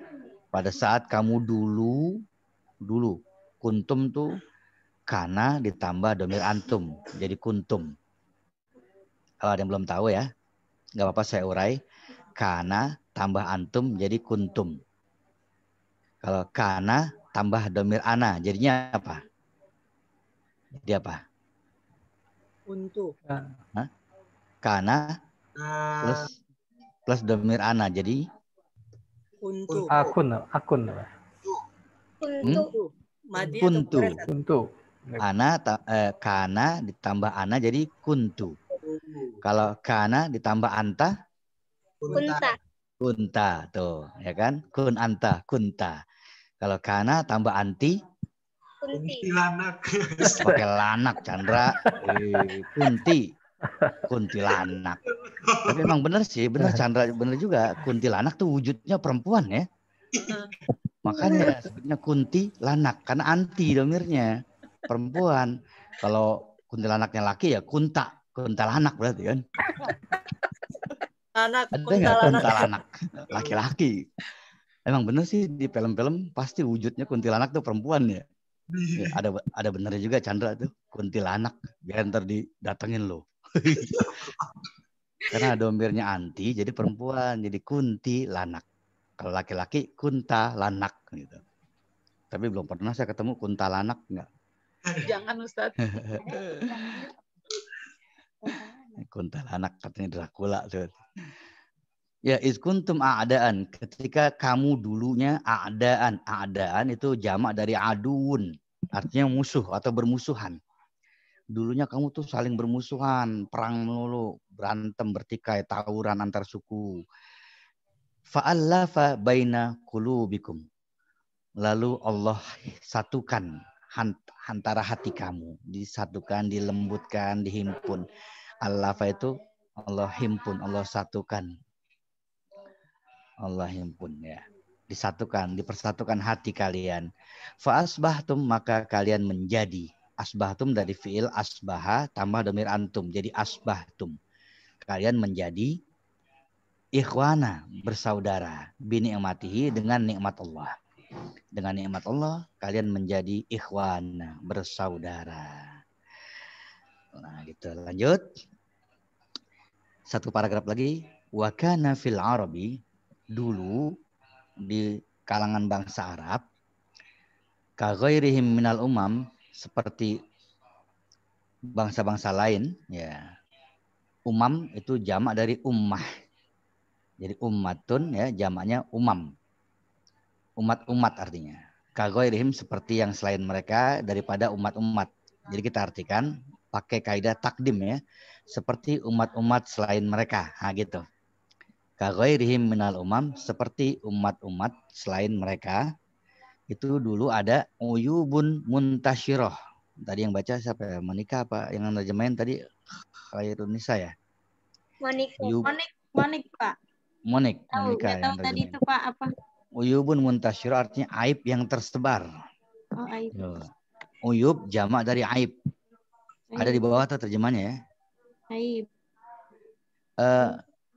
pada saat kamu dulu. Kuntum tuh kana ditambah domir antum, jadi kuntum. Kalau ada yang belum tahu ya, nggak apa-apa saya urai. Kana tambah antum jadi kuntum. Kalau kana tambah domir ana, jadinya apa? Jadi apa? Untuk. Hah? Kana plus domir ana, jadi Untuk. Akun. Untuk. Madi kuntu. Untuk. Kana ditambah ana jadi kuntu. Kalau kana ditambah anta, kunta tuh, ya kan? Kun anta, kunta. Kalau kana tambah anti, pakai lanak, Chandra. Kuntilanak. Tapi memang benar sih, benar Chandra, benar juga. Kuntilanak tuh wujudnya perempuan ya. Makanya sebutnya kuntilanak, karena anti domirnya perempuan. Kalau kuntilanaknya laki ya kuntalanak berarti kan. Anak Ada nggak kuntilanak laki-laki? Emang bener sih di film-film pasti wujudnya kuntilanak tuh perempuan ya. Ya ada benernya juga Chandra tuh, kuntilanak, biar ntar didatengin lo. Karena domirnya anti jadi perempuan, jadi kuntilanak. Kalau laki-laki kuntalanak gitu. Tapi belum pernah saya ketemu kuntalanak enggak. Jangan Ustadz. Kuntalanak katanya Dracula tuh. Ya, iz kuntum a'daan, ketika kamu dulunya a'daan. A'daan itu jamak dari aduun, artinya musuh atau bermusuhan. Dulunya kamu tuh saling bermusuhan, perang melulu, berantem, bertikai, tawuran antar suku. Fa'allafa baina qulubikum. Lalu Allah satukan antara hati kamu, disatukan, dilembutkan, dihimpun. Allafa itu Allah himpun, Allah satukan. Allah himpun ya. Disatukan, dipersatukan hati kalian. Fa asbahtum, maka kalian menjadi. Asbahtum dari fiil asbaha tambah domir antum. Jadi asbahtum. Kalian menjadi ikhwana, bersaudara. Bini'matihi, dengan nikmat Allah. Dengan nikmat Allah kalian menjadi ikhwana, bersaudara. Nah, gitu. Lanjut. Satu paragraf lagi. Wa kana fil Arabi, dulu di kalangan bangsa Arab, ka ghairihim minal umam, seperti bangsa-bangsa lain ya. Umam itu jamak dari ummah. Jadi ummatun ya, jamaknya umam. Umat-umat artinya. Ka ghairihim, seperti yang selain mereka daripada umat-umat. Jadi kita artikan pakai kaidah takdim ya, seperti umat-umat selain mereka. Nah gitu. Ka ghairihim minal umam, seperti umat-umat selain mereka. Itu dulu ada uyubun muntasyirah. Tadi yang baca siapa ya? Monika apa? Yang nerjemahin tadi Khairun Nisa ya? Monik Pak. Monika yang tadi nerjemahin. itu Pak apa? Uyubun muntasyirah artinya aib yang tersebar. Oh, aib. Uyub jamak dari aib. Ada di bawah tuh terjemahnya ya. Aib.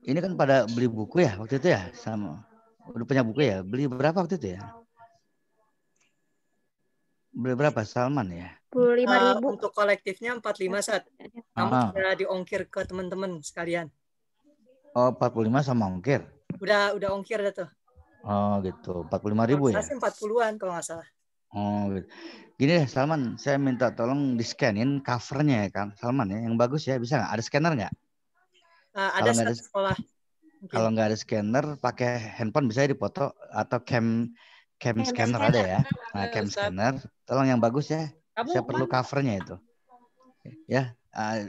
Ini kan pada beli buku ya waktu itu ya, sama udah punya buku ya. Beli berapa waktu itu ya? Beli berapa Salman ya? 25.000. Untuk kolektifnya 45 saat. Namun sudah diongkir ke teman-teman sekalian. Oh, 45 sama ongkir. Udah ongkir dah tuh. Oh gitu, 45.000 ya? Saya 40-an kalau nggak salah. Oh gitu. Gini deh Salman, saya minta tolong di-scanin covernya ya kan Salman ya, yang bagus ya, bisa nggak? Ada scanner nggak? Ada satu sekolah. Kalau nggak ada scanner, pakai handphone bisa dipoto atau Cam Cam scanner scanner. ada ya. Nah, cam Ustaz. scanner. Tolong yang bagus ya. Kamu Saya perlu mana? covernya itu. Ya,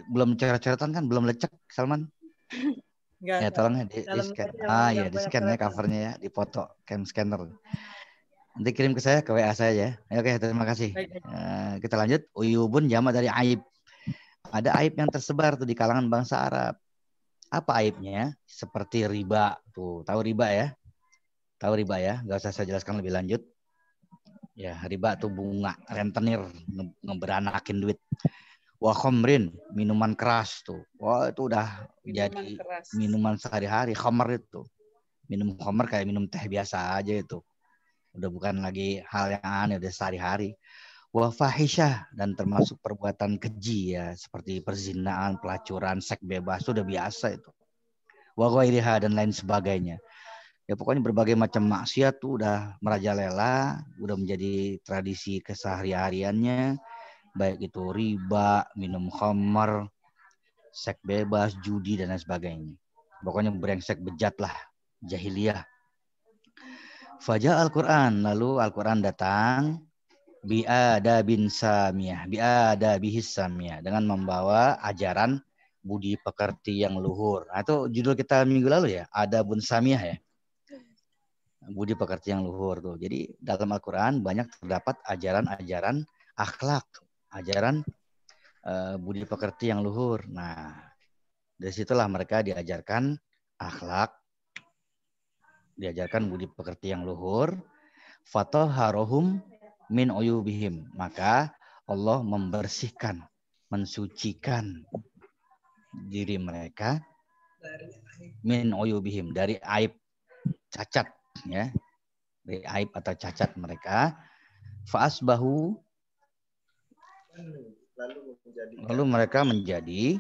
belum coret-coretan kan, belum lecek, Salman. Enggak, Ya, enggak. tolong ya di Dalam scan. aja yang Ya, di banyak scan ya coretan. covernya ya, dipoto cam scanner. Nanti kirim ke saya, ke WA saya ya. Oke, terima kasih. Baik, baik. Kita lanjut. Uyubun jamak dari aib. Ada aib yang tersebar tuh di kalangan bangsa Arab. Apa aibnya? Seperti riba. Tuh, tahu riba ya? Tahu riba ya? Gak usah saya jelaskan lebih lanjut. Ya, riba tuh bunga, rentenir, ngeberanakin duit. Wa khomrin, minuman keras tuh. Wah, itu udah Minuman jadi keras. minuman sehari-hari. Khamar itu. Minum khamar kayak minum teh biasa aja itu. Udah bukan lagi hal yang aneh, udah sehari-hari. Wa fahisyah, dan termasuk perbuatan keji ya, seperti perzinaan, pelacuran, seks bebas, itu udah biasa itu. Wa ghairiha, dan lain sebagainya. Ya pokoknya berbagai macam maksiat tuh udah merajalela, udah menjadi tradisi kesehari-hariannya, baik itu riba, minum khamar, seks bebas, judi dan lain sebagainya. Pokoknya brengsek bejat lah, jahiliyah. Faja Al-Quran, lalu Al-Quran datang bi'adabin samiyah, bi'adabihis samiyah, dengan membawa ajaran budi pekerti yang luhur. Nah, itu judul kita minggu lalu ya, adabun samiyah ya. Budi pekerti yang luhur tuh. Jadi dalam Al-Quran banyak terdapat ajaran-ajaran akhlak, ajaran budi pekerti yang luhur. Nah, dari situlah mereka diajarkan akhlak, diajarkan budi pekerti yang luhur. Fatahharohum min uyubihim. Maka Allah membersihkan, mensucikan diri mereka min uyubihim, dari aib, cacat ya, dari aib atau cacat mereka. Fa'asbahu, lalu mereka menjadi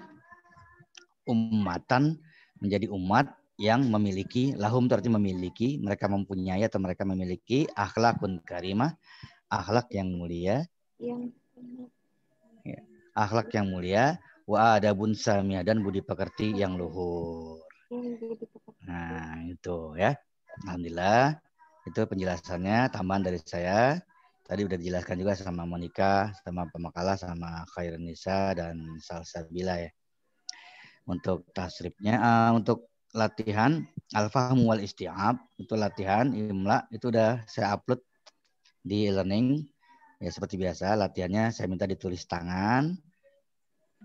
ummatan, menjadi umat yang memiliki, lahum itu artinya memiliki, mereka mempunyai atau mereka memiliki akhlakun karimah, akhlak yang mulia, Yang ya, akhlak yang mulia, wa adabun samiyah, dan budi pekerti yang luhur. jadi pekerti. Nah, itu ya. Alhamdulillah, itu penjelasannya, tambahan dari saya. Tadi udah dijelaskan juga sama Monica, sama Pemakala, sama Khairun Nisa dan Salsabila ya. Untuk tasrifnya, untuk latihan al-fahmu wal isti'ab, itu latihan imla, itu udah saya upload di e-learning. Ya seperti biasa, latihannya saya minta ditulis tangan.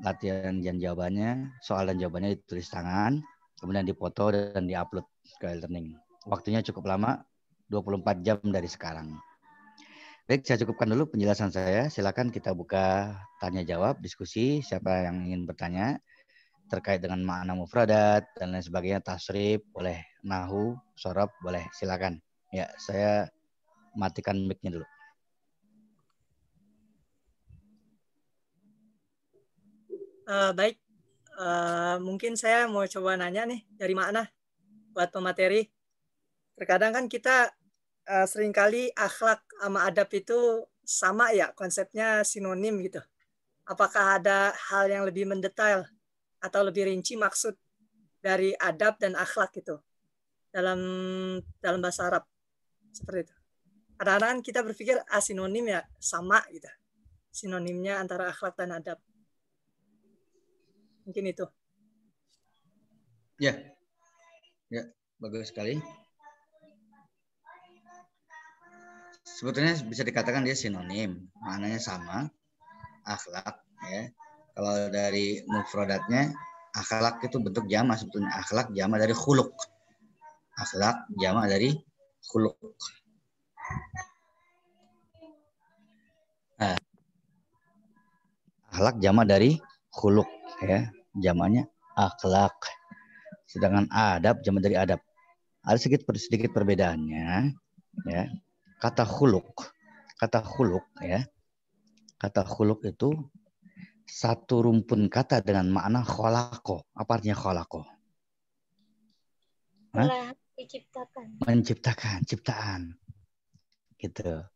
Latihan dan jawabannya, soal dan jawabannya ditulis tangan, kemudian dipoto dan diupload ke e-learning. Waktunya cukup lama, 24 jam dari sekarang. Baik, saya cukupkan dulu penjelasan saya. Silakan kita buka tanya jawab, diskusi. Siapa yang ingin bertanya terkait dengan makna mufradat dan lain sebagainya, tasrif, boleh, nahu, sorob, boleh. Silakan. Ya, saya matikan mic-nya dulu. Baik, mungkin saya mau coba nanya nih dari makna buat pemateri. Terkadang kan kita seringkali akhlak sama adab itu sama ya, konsepnya sinonim gitu. Apakah ada hal yang lebih mendetail atau lebih rinci maksud dari adab dan akhlak itu dalam bahasa Arab seperti itu? Kadang-kadang kita berpikir sinonim ya sama gitu, sinonimnya antara akhlak dan adab. Mungkin itu. Ya, bagus sekali. Sebetulnya bisa dikatakan dia sinonim, maknanya sama, akhlak ya. Kalau dari mufradatnya, akhlak itu bentuk jamak, sebetulnya akhlak jamak dari khuluq. Akhlak jamak dari khuluq. Nah, akhlak jamak dari khuluq ya, jamaknya akhlak. Sedangkan adab jamak dari adab. Ada sedikit perbedaannya ya. Kata khuluq ya. Kata khuluq itu satu rumpun kata dengan makna kholako. Apa artinya kholako? Diciptakan. Menciptakan, ciptaan. Gitu.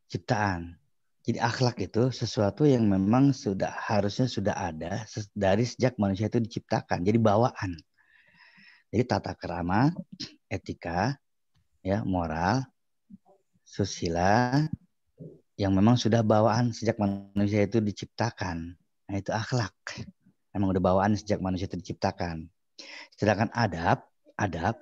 Ciptaan. Jadi akhlak itu sesuatu yang memang harusnya sudah ada dari sejak manusia itu diciptakan. Jadi bawaan. Jadi tata krama, etika, ya, moral, susila yang memang sudah bawaan sejak manusia itu diciptakan. Nah, itu akhlak. Memang udah bawaan sejak manusia itu diciptakan. Sedangkan adab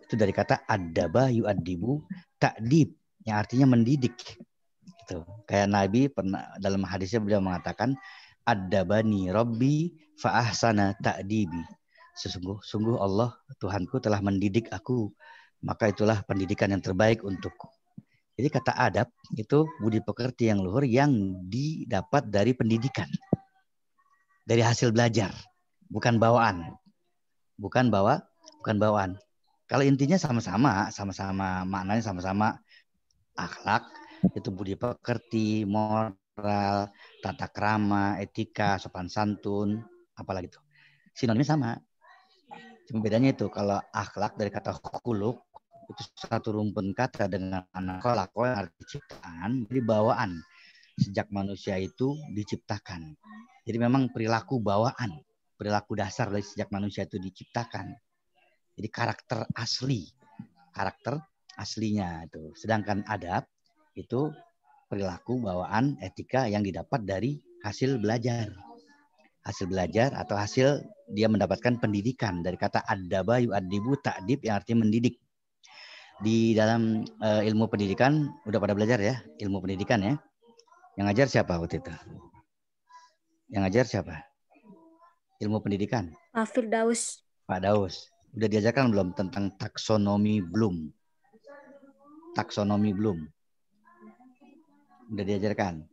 itu dari kata adaba yu'addibu ta'dib, yang artinya mendidik. Gitu. Kayak Nabi pernah dalam hadisnya beliau mengatakan adabani rabbi fa ahsana ta'dibi. Sungguh Allah Tuhanku telah mendidik aku, maka itulah pendidikan yang terbaik untukku. Jadi kata adab itu budi pekerti yang luhur yang didapat dari pendidikan. Dari hasil belajar, bukan bawaan. Bukan bawaan. Kalau intinya sama-sama maknanya sama-sama akhlak, itu budi pekerti, moral, tata krama, etika, sopan santun, apalagi itu. Sinonimnya sama. Cuma bedanya itu kalau akhlak dari kata khuluk itu satu rumpun kata dengan akhlak yang arti ciptaan, jadi bawaan sejak manusia itu diciptakan. Jadi memang perilaku bawaan, perilaku dasar dari sejak manusia itu diciptakan. Jadi karakter aslinya itu. Sedangkan adab itu perilaku bawaan etika yang didapat dari hasil belajar. Hasil belajar atau hasil dia mendapatkan pendidikan dari kata adaba yu'addibu ta'dib yang artinya mendidik. Di dalam ilmu pendidikan udah pada belajar ya, ilmu pendidikan ya. Yang ngajar siapa waktu itu? Yang ngajar siapa? Ilmu pendidikan. Pak Firdaus. Pak Daus. Udah diajarkan belum tentang taksonomi Bloom? Taksonomi Bloom. Udah diajarkan.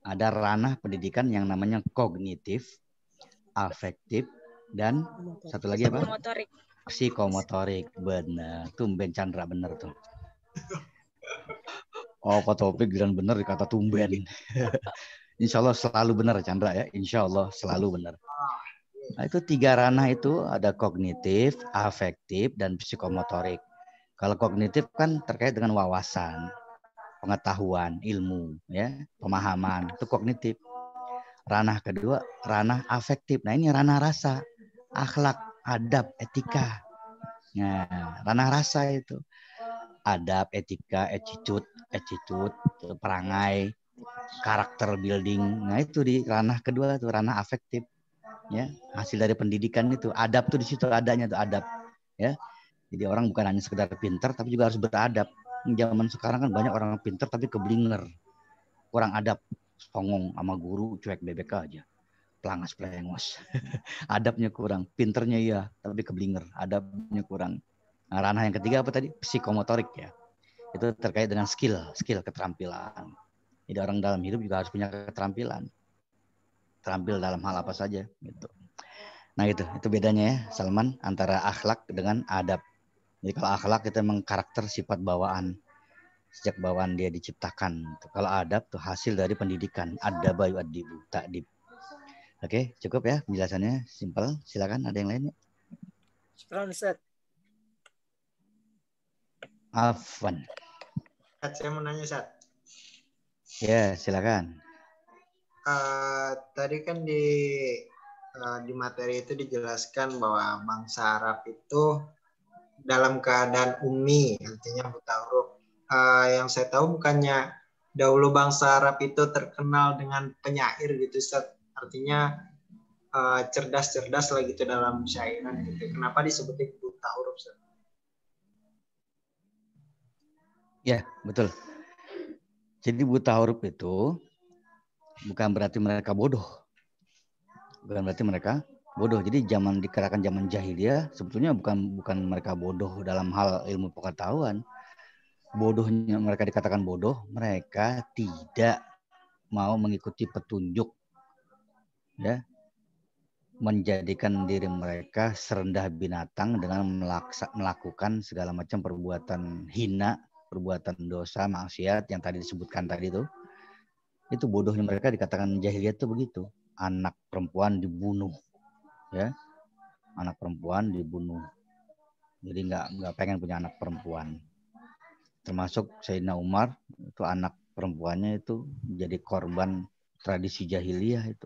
Ada ranah pendidikan yang namanya kognitif, afektif, dan satu lagi apa? Motorik. Psikomotorik. Benar. Tumben Chandra benar tuh. Oh, Pak Taufik bilang benar kata tumben. Insya Allah selalu benar Chandra ya. Insya Allah selalu benar. Nah, itu 3 ranah itu ada kognitif, afektif, dan psikomotorik. Kalau kognitif kan terkait dengan wawasan, pengetahuan, ilmu, ya, pemahaman, itu kognitif. Ranah kedua, ranah afektif. Nah, ini ranah rasa, akhlak, adab, etika. Nah, ranah rasa itu. Adab, etika, attitude, perangai, karakter building. Nah, itu di ranah kedua itu ranah afektif. Ya, hasil dari pendidikan itu. Adab tuh di situ adanya tuh adab, ya. Jadi orang bukan hanya sekedar pintar tapi juga harus beradab. Zaman sekarang kan banyak orang pintar tapi keblinger. Kurang adab, songong sama guru, cuek bebek aja. Pelangas pelengos. Adabnya kurang, pinternya iya tapi keblinger, adabnya kurang. Nah, ranah yang ketiga apa tadi? Psikomotorik ya. Itu terkait dengan skill keterampilan. Jadi orang dalam hidup juga harus punya keterampilan. Terampil dalam hal apa saja gitu. Nah itu bedanya ya Salman antara akhlak dengan adab. Jadi kalau akhlak itu memang karakter sifat bawaan. Sejak bawaan dia diciptakan. Kalau adab itu hasil dari pendidikan. Adaba yu'addibu ta'dib. Oke, cukup ya penjelasannya, simpel. Silakan ada yang lainnya. Syukran Ustaz. Afwan. Saya mau nanya Ustaz. Ya, silakan. Tadi kan di materi itu dijelaskan bahwa bangsa Arab itu dalam keadaan ummi, artinya buta huruf. Yang saya tahu bukannya dahulu bangsa Arab itu terkenal dengan penyair gitu Ustaz. Artinya cerdas-cerdas lah gitu dalam syairan gitu. Kenapa disebutnya buta huruf Ustaz? Ya, betul. Jadi buta huruf itu bukan berarti mereka bodoh. Bukan berarti mereka bodoh. Jadi dikatakan zaman jahiliyah sebetulnya bukan mereka bodoh dalam hal ilmu pengetahuan. Bodohnya mereka dikatakan bodoh, mereka tidak mau mengikuti petunjuk. Ya. Menjadikan diri mereka serendah binatang dengan melakukan segala macam perbuatan hina, perbuatan dosa, maksiat yang tadi disebutkan tadi itu. Itu bodohnya mereka dikatakan jahiliyah itu begitu. Anak perempuan dibunuh, ya, anak perempuan dibunuh. Jadi nggak pengen punya anak perempuan. Termasuk Sayyidina Umar itu anak perempuannya itu jadi korban tradisi jahiliyah itu.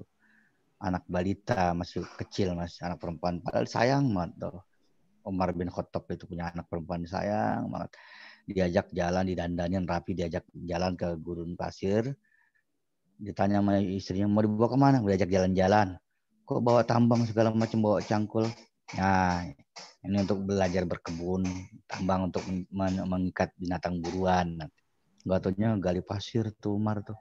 Anak balita masih kecil anak perempuan. Padahal sayang banget tuh. Umar bin Khattab itu punya anak perempuan sayang banget. diajak jalan, didandanin rapi, diajak jalan ke gurun pasir. Ditanya sama istrinya, mau dibawa kemana? Diajak jalan-jalan. Kok bawa tambang segala macam, bawa cangkul? Nah, ini untuk belajar berkebun, tambang untuk mengikat binatang buruan. Gak taunya gali pasir tuh Umar tuh.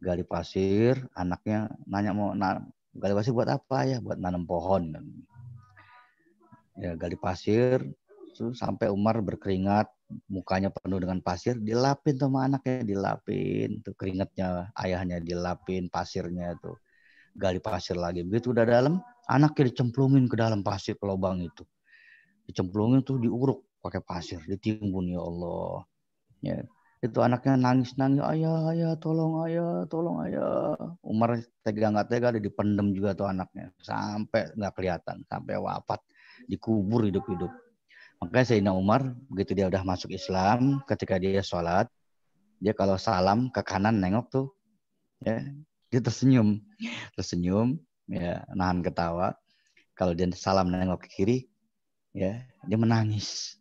Gali pasir, anaknya nanya mau gali pasir buat apa ya? Buat nanam pohon. Ya, gali pasir, terus sampai Umar berkeringat, mukanya penuh dengan pasir, dilapin sama anaknya, dilapin tuh keringatnya ayahnya, dilapin pasirnya tuh. Gali pasir lagi. Begitu udah dalam, anaknya dicemplungin ke dalam pasir, ke lubang itu. Dicemplungin tuh, diuruk pakai pasir, ditimbun, ya Allah. Ya, itu anaknya nangis-nangis, ayah, tolong ayah. Umar tega nggak tega, dipendem juga tuh anaknya. Sampai nggak kelihatan, sampai wafat. Dikubur hidup-hidup. Makanya Sayyidina Umar, begitu dia udah masuk Islam, ketika dia sholat, dia kalau salam ke kanan nengok tuh, ya, dia tersenyum, ya, nahan ketawa. Kalau dia salam nengok ke kiri, ya, dia menangis.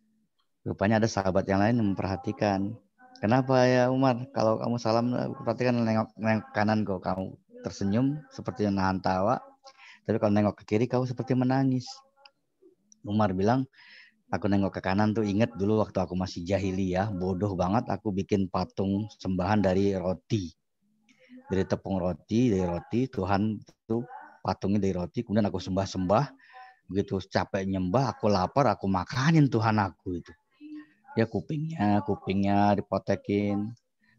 Rupanya ada sahabat yang lain yang memperhatikan. Kenapa ya Umar? Kalau kamu salam, perhatikan nengok kanan kok, kamu tersenyum seperti nahan tawa. Tapi kalau nengok ke kiri, kamu seperti menangis. Umar bilang, aku nengok ke kanan tuh inget dulu waktu aku masih jahiliyah, bodoh banget, aku bikin patung sembahan dari roti. Dari tepung roti, Tuhan itu patungnya dari roti, kemudian aku sembah. Begitu capek nyembah, aku lapar, aku makanin Tuhan aku itu. Ya kupingnya dipotekin,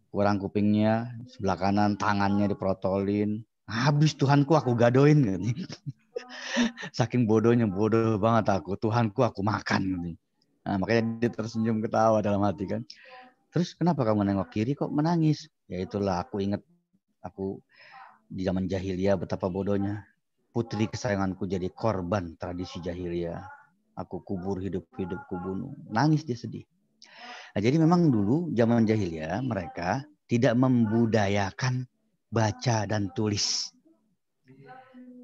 kurang kupingnya, sebelah kanan tangannya diprotolin. Habis Tuhanku aku gadoin gitu. Saking bodoh banget aku, Tuhanku aku makan gitu. Nah, makanya dia tersenyum ketawa dalam hati kan. Terus kenapa kamu nengok kiri kok menangis? Ya itulah, aku ingat aku di zaman jahiliyah betapa bodohnya. Putri kesayanganku jadi korban tradisi jahiliyah. Aku kubur hidup-hidup, bunuh. Nangis dia sedih. Nah, jadi memang dulu zaman jahiliyah mereka tidak membudayakan baca dan tulis.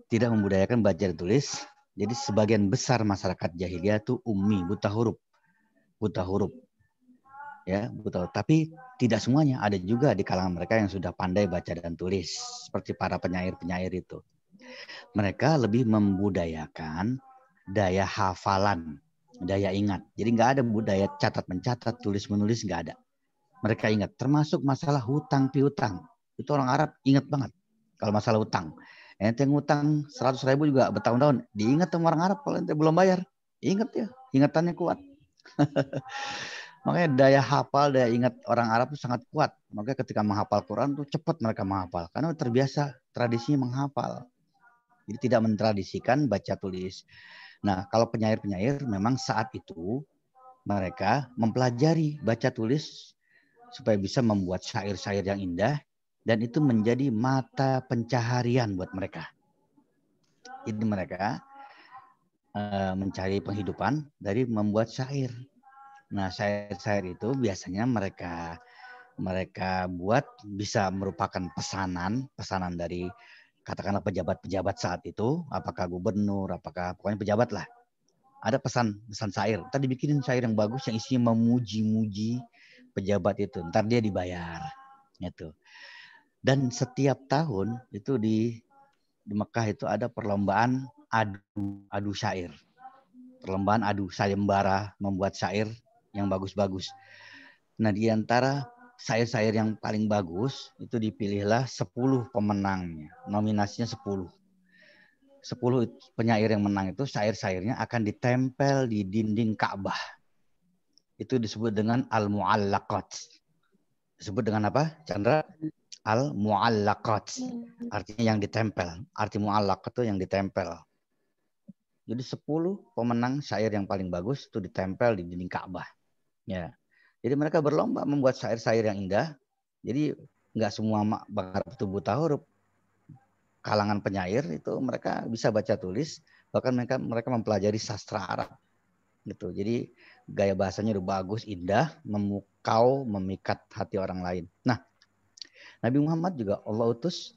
Tidak membudayakan baca dan tulis. Jadi sebagian besar masyarakat jahiliyah itu ummi, buta huruf. Ya, buta. Tapi tidak semuanya, ada juga di kalangan mereka yang sudah pandai baca dan tulis, seperti para penyair-penyair itu. Mereka lebih membudayakan daya hafalan, daya ingat. Jadi nggak ada budaya catat mencatat, tulis menulis, nggak ada. Mereka ingat, termasuk masalah hutang piutang. Itu orang Arab ingat banget kalau masalah hutang. Ente ngutang 100.000 juga bertahun-tahun, diingat sama orang Arab kalau ente belum bayar. Ingat ya, ingatannya kuat. Makanya daya hafal, daya ingat orang Arab itu sangat kuat. Makanya ketika menghafal Quran tuh cepat mereka menghafal. Karena terbiasa tradisinya menghafal. Jadi tidak mentradisikan baca tulis. Nah, kalau penyair-penyair memang saat itu mereka mempelajari baca tulis supaya bisa membuat syair-syair yang indah. Dan itu menjadi mata pencaharian buat mereka. Jadi mereka mencari penghidupan dari membuat syair. Nah, syair-syair itu biasanya mereka buat bisa merupakan pesanan dari katakanlah pejabat-pejabat saat itu, apakah gubernur, apakah pokoknya pejabat lah. Ada pesan syair. Ntar dibikinin syair yang bagus yang isinya memuji-muji pejabat itu. Ntar dia dibayar. Gitu. Dan setiap tahun itu di Mekah itu ada perlombaan adu syair. Perlombaan adu sayembara membuat syair yang bagus-bagus. Nah, di antara syair-syair yang paling bagus itu dipilihlah 10 pemenangnya. Nominasinya 10. 10 penyair yang menang itu syair-syairnya akan ditempel di dinding Ka'bah. Itu disebut dengan al-mu'allaqat. Disebut dengan apa, Chandra? Al-mu'allaqat. Artinya yang ditempel. Arti mu'allaq itu yang ditempel. Jadi 10 pemenang syair yang paling bagus itu ditempel di dinding Ka'bah. Ya. Jadi mereka berlomba membuat syair-syair yang indah. Jadi nggak semua bakar itu buta huruf. Kalangan penyair itu mereka bisa baca tulis, bahkan mereka mempelajari sastra Arab. Gitu. Jadi gaya bahasanya udah bagus, indah, memukau, memikat hati orang lain. Nah, Nabi Muhammad juga Allah utus,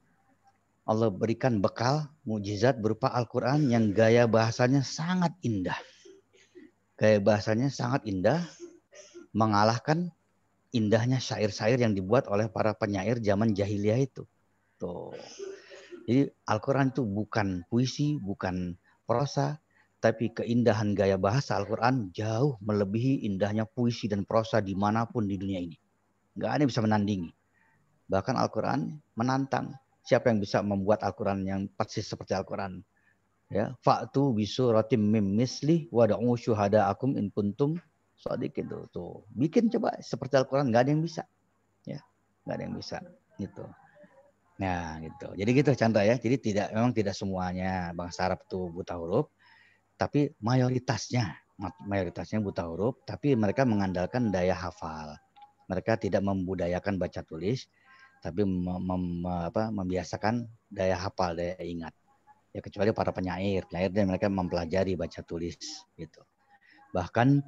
Allah berikan bekal mukjizat berupa Al-Quran yang gaya bahasanya sangat indah. Gaya bahasanya sangat indah. mengalahkan indahnya syair-syair yang dibuat oleh para penyair zaman jahiliyah itu. Tuh. Jadi Al-Quran itu bukan puisi, bukan prosa, tapi keindahan gaya bahasa Al-Quran jauh melebihi indahnya puisi dan prosa dimanapun di dunia ini. Nggak ada yang bisa menandingi. Bahkan Al-Quran menantang. Siapa yang bisa membuat Al-Quran yang persis seperti Al-Quran? Ya, fa'tu bisuratim mim misli wada'u syuhada'akum in kuntum shadiqin. Tuh. Bikin coba seperti Al-Quran, nggak ada yang bisa. Ya, nggak ada yang bisa. Gitu. Nah, gitu. Jadi gitu Chandra ya. Jadi memang tidak semuanya bangsa Arab itu buta huruf, tapi mayoritasnya buta huruf, tapi mereka mengandalkan daya hafal. Mereka tidak membudayakan baca tulis, tapi membiasakan daya hafal, daya ingat. Ya kecuali para penyair dan mereka mempelajari baca tulis gitu. Bahkan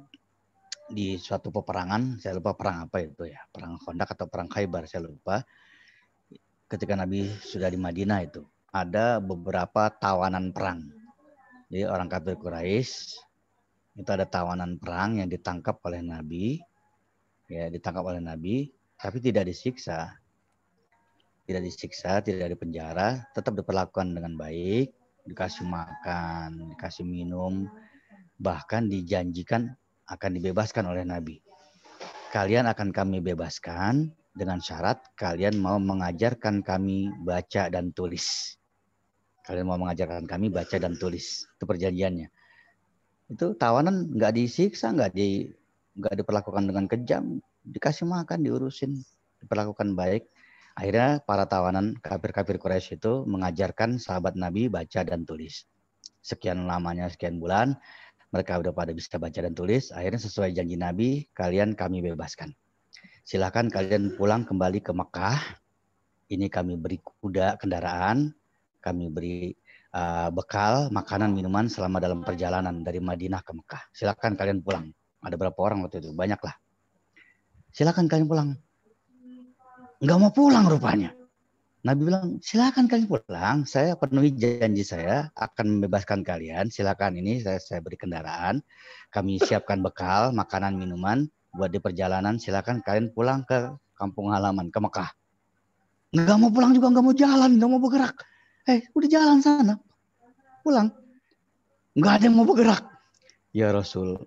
di suatu peperangan, saya lupa perang apa itu ya, perang Khandaq atau perang Khaybar, saya lupa. Ketika Nabi sudah di Madinah itu, ada beberapa tawanan perang. Jadi orang kafir Quraisy itu ada tawanan perang yang ditangkap oleh Nabi, tapi tidak disiksa. Tidak dipenjara, tetap diperlakukan dengan baik, dikasih makan, dikasih minum, bahkan dijanjikan akan dibebaskan oleh Nabi. Kalian akan kami bebaskan dengan syarat kalian mau mengajarkan kami baca dan tulis. Kalian mau mengajarkan kami baca dan tulis. Itu perjanjiannya. Itu tawanan nggak disiksa, nggak diperlakukan dengan kejam, dikasih makan, diurusin, diperlakukan baik. Akhirnya para tawanan kafir-kafir Quraisy itu mengajarkan sahabat Nabi baca dan tulis. Sekian lamanya, sekian bulan, mereka udah pada bisa baca dan tulis. Akhirnya sesuai janji Nabi, kalian kami bebaskan. Silakan kalian pulang kembali ke Mekah. Ini kami beri kuda, kendaraan, kami beri bekal, makanan, minuman selama dalam perjalanan dari Madinah ke Mekah. Silakan kalian pulang. Ada berapa orang waktu itu? Banyak lah. Silakan kalian pulang. Nggak mau pulang rupanya. Nabi bilang, silakan kalian pulang. Saya penuhi janji saya akan membebaskan kalian. Silakan, ini saya beri kendaraan. Kami siapkan bekal, makanan, minuman buat di perjalanan. Silakan kalian pulang ke kampung halaman, ke Mekah. Nggak mau pulang juga, nggak mau jalan, nggak mau bergerak. Udah jalan sana. Pulang. Nggak ada yang mau bergerak. Ya Rasul,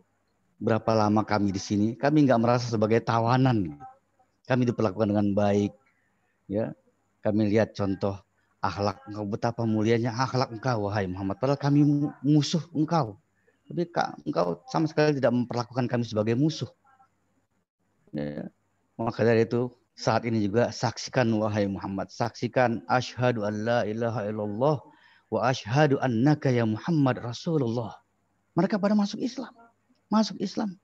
berapa lama kami di sini? Kami nggak merasa sebagai tawanan. Kami diperlakukan dengan baik, ya. Kami lihat contoh akhlak engkau, betapa mulianya akhlak engkau, wahai Muhammad. Padahal kami musuh engkau, tapi engkau sama sekali tidak memperlakukan kami sebagai musuh. Ya. Maka dari itu saat ini juga saksikan, wahai Muhammad, saksikan asyhadu an la ilaha illallah wa asyhadu annaka ya Muhammad Rasulullah. Mereka pada masuk Islam,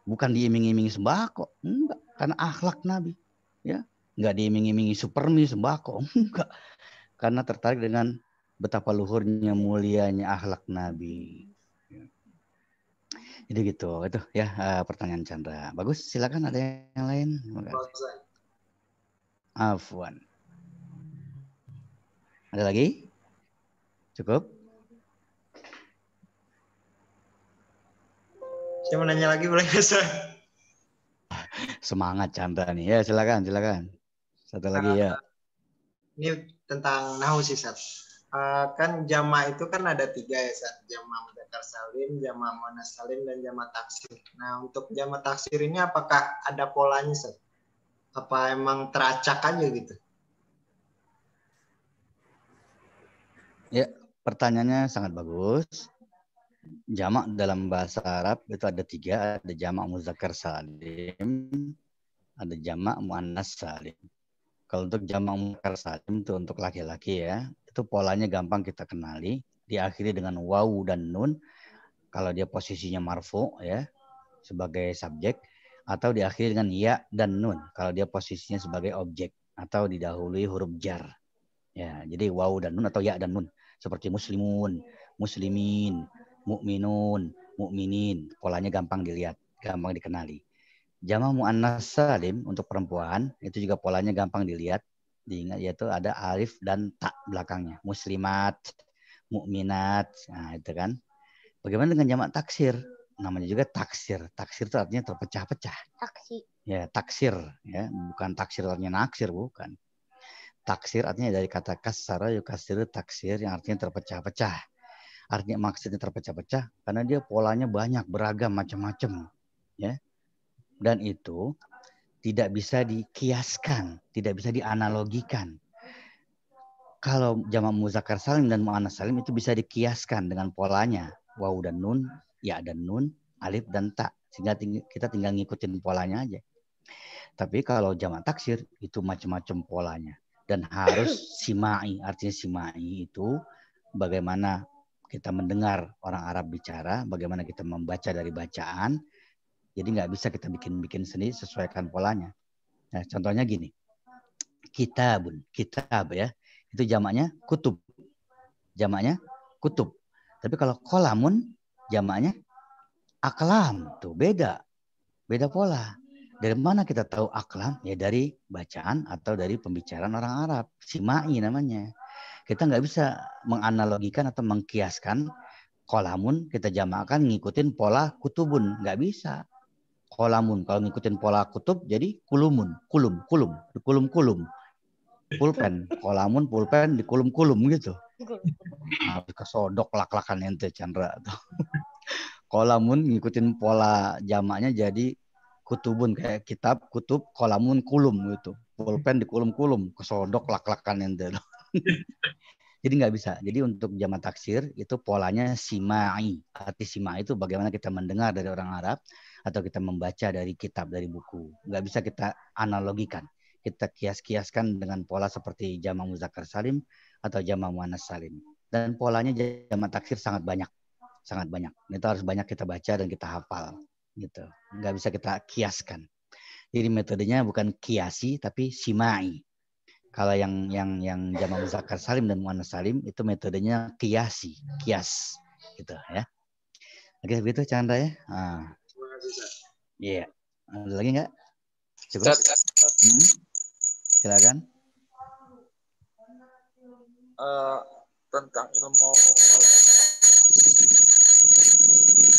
bukan diiming-imingi sembako, enggak. Karena akhlak Nabi, ya, nggak diiming-imingi supermi sembako, enggak. Karena tertarik dengan betapa luhurnya, mulianya akhlak Nabi. Jadi gitu, itu ya pertanyaan Chandra. Bagus, silakan ada yang lain. Afwan. Ada lagi? Cukup? Saya mau nanya lagi boleh Ustaz? Semangat Chandra nih. Ya, silakan. Satu lagi ya. Ini tentang nahu sih, Ustaz. Kan jama itu kan ada 3 ya, Ustaz. Jama mudzakkar salim, jama muannas salim, dan jama taksir. Nah, untuk jama taksir ini apakah ada polanya, Ustaz? Apa emang teracak aja gitu? Ya, pertanyaannya sangat bagus. Jamak dalam bahasa Arab itu ada 3, ada jamak mudzakkar salim, ada jamak muannas salim. Kalau untuk jamak mudzakkar salim itu untuk laki-laki ya, itu polanya gampang kita kenali, diakhiri dengan wawu dan nun kalau dia posisinya marfu ya sebagai subjek, atau diakhiri dengan ya dan nun kalau dia posisinya sebagai objek atau didahului huruf jar. Ya, jadi wawu dan nun atau ya dan nun seperti muslimun, muslimin, mukminun, mukminin, polanya gampang dilihat, gampang dikenali. Jamak muannas salim untuk perempuan itu juga polanya gampang dilihat, diingat, yaitu ada alif dan ta belakangnya. Muslimat, mukminat, nah itu kan. Bagaimana dengan jamak taksir? namanya juga taksir. Taksir itu artinya terpecah-pecah. Taksi. Ya, taksir ya, bukan taksir artinya naksir, bukan. Taksir artinya dari kata kasara yukasiru taksir yang artinya terpecah-pecah. Artinya maksudnya terpecah-pecah karena dia polanya banyak, beragam, macam-macam, ya. Dan itu tidak bisa dikiaskan, tidak bisa dianalogikan. Kalau jamak muzakkar salim dan muannats salim itu bisa dikiaskan dengan polanya, waw dan nun, ya dan nun, alif dan ta, sehingga kita tinggal ngikutin polanya aja. Tapi kalau jamak taksir itu macam-macam polanya dan harus simai. Artinya simai itu bagaimana kita mendengar orang Arab bicara, bagaimana kita membaca dari bacaan. Jadi nggak bisa kita bikin-bikin sendiri, sesuaikan polanya. Nah, contohnya gini, kitab ya. Itu jamaknya kutub. Jamaknya kutub. Tapi kalau kolamun jamaknya aklam. Tuh beda. Beda pola. Dari mana kita tahu aklam? Ya dari bacaan atau dari pembicaraan orang Arab. Simai namanya. Kita nggak bisa menganalogikan atau mengkiaskan kolamun kita jamakkan ngikutin pola kutubun. Nggak bisa. Kolamun. Kalau ngikutin pola kutub jadi kulumun. Kulum. Pulpen, kolamun, pulpen, dikulum-kulum gitu. Habis kesodok lak-lakan ente Chandra. Kolamun ngikutin pola jamaknya jadi kutubun, kayak kitab, kutub, kolamun, kulum gitu. Pulpen dikulum-kulum, kesodok lak-lakan ente. Jadi nggak bisa. Jadi untuk jamak taksir itu polanya simai. Arti simai itu bagaimana kita mendengar dari orang Arab atau kita membaca dari kitab, dari buku. Nggak bisa kita analogikan. Kita kias-kiaskan dengan pola seperti jamak muzakkar salim atau jamak muannats salim. Dan polanya jamak taksir sangat banyak. Sangat banyak. Itu harus banyak kita baca dan kita hafal. Gitu. Nggak bisa kita kiaskan. Jadi metodenya bukan kiasi tapi simai. Kalau yang jamak muzakkar salim dan muannats salim itu metodenya kiasi, kias. Gitu ya. Oke, begitu Chandra ya. Iya. Ada lagi nggak? Cukup? Silakan. Tentang ilmu.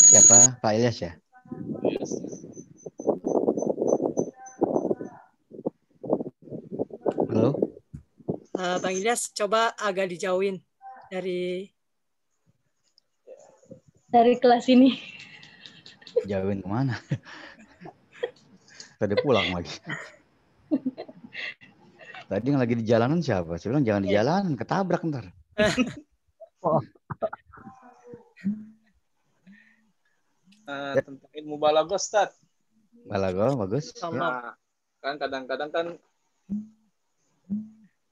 Siapa? Pak Ilyas ya? Halo? Bang Ilyas, coba agak dijauhin dari kelas ini. Jauhin kemana? Tadi pulang lagi. Tadi yang lagi di jalanan siapa? Saya bilang jangan di jalanan, ketabrak ntar. Tentang ilmu balaghah, Ustaz. Balaghah bagus. Nah, kan kadang-kadang kan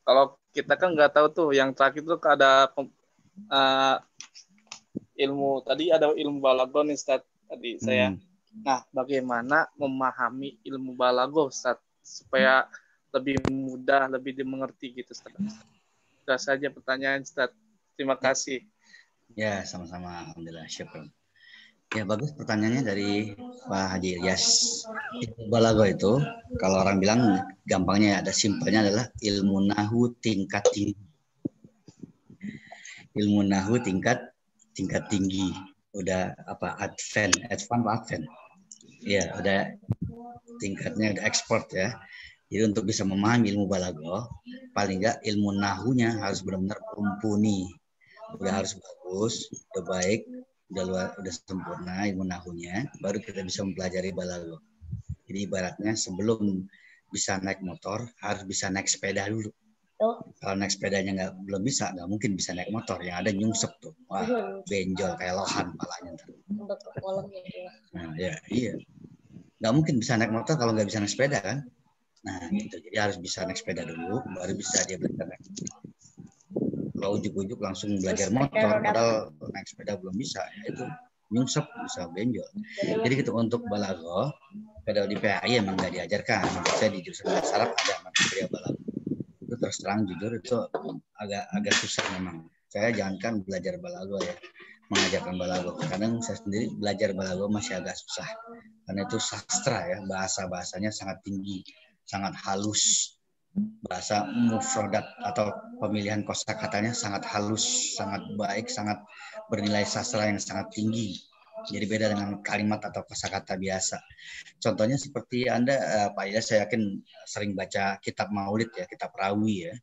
kalau kita kan nggak tahu tuh yang terakhir tuh ada ilmu tadi ada ilmu balaghah nih Ustaz tadi saya. Nah, bagaimana memahami ilmu balaghah Ustaz supaya lebih mudah, lebih dimengerti gitu Ustaz. Sudah saja pertanyaan Ustaz. Terima kasih. Ya, sama-sama. Alhamdulillah, syukur. Ya, bagus pertanyaannya dari Pak Haji Ilyas. Ilmu balaghah itu, kalau orang bilang gampangnya ada simpelnya adalah ilmu nahwu tingkat tinggi. Ilmu nahwu tingkat tinggi. Udah apa? Advance. Ya, udah tingkatnya udah expert ya. Jadi untuk bisa memahami ilmu balaghah, paling nggak ilmu nahunya harus benar-benar mumpuni. Udah harus bagus, udah baik, udah sempurna ilmu nahunya, baru kita bisa mempelajari balaghah. Jadi ibaratnya sebelum bisa naik motor, harus bisa naik sepeda dulu. Kalau naik sepedanya belum bisa, nggak mungkin bisa naik motor. Yang ada nyungsep tuh. Wah, benjol kayak lohan palanya. Nah, ya, iya. Nggak mungkin bisa naik motor kalau nggak bisa naik sepeda kan. Nah, gitu. Jadi harus bisa naik sepeda dulu, baru bisa dia belajar naik sepeda. Kalau ujuk-ujuk langsung belajar motor, padahal naik sepeda belum bisa, ya itu nyungsep, bisa benjol. Jadi gitu untuk balaghah, pada di PAI emang nggak diajarkan. Saya di jurusan bahasa Arab ada materi balaghah. Itu terus terang jujur itu agak susah memang. Saya jangankan belajar balaghah ya, mengajarkan balaghah. Kadang saya sendiri belajar balaghah masih agak susah, karena itu sastra ya, bahasanya sangat tinggi. Sangat halus, bahasa mufradat atau pemilihan kosakatanya sangat halus, sangat baik, sangat bernilai sastra yang sangat tinggi. Jadi beda dengan kalimat atau kosakata biasa. Contohnya seperti Anda, Pak Ilyas, saya yakin sering baca kitab Maulid ya, kitab Rawi ya.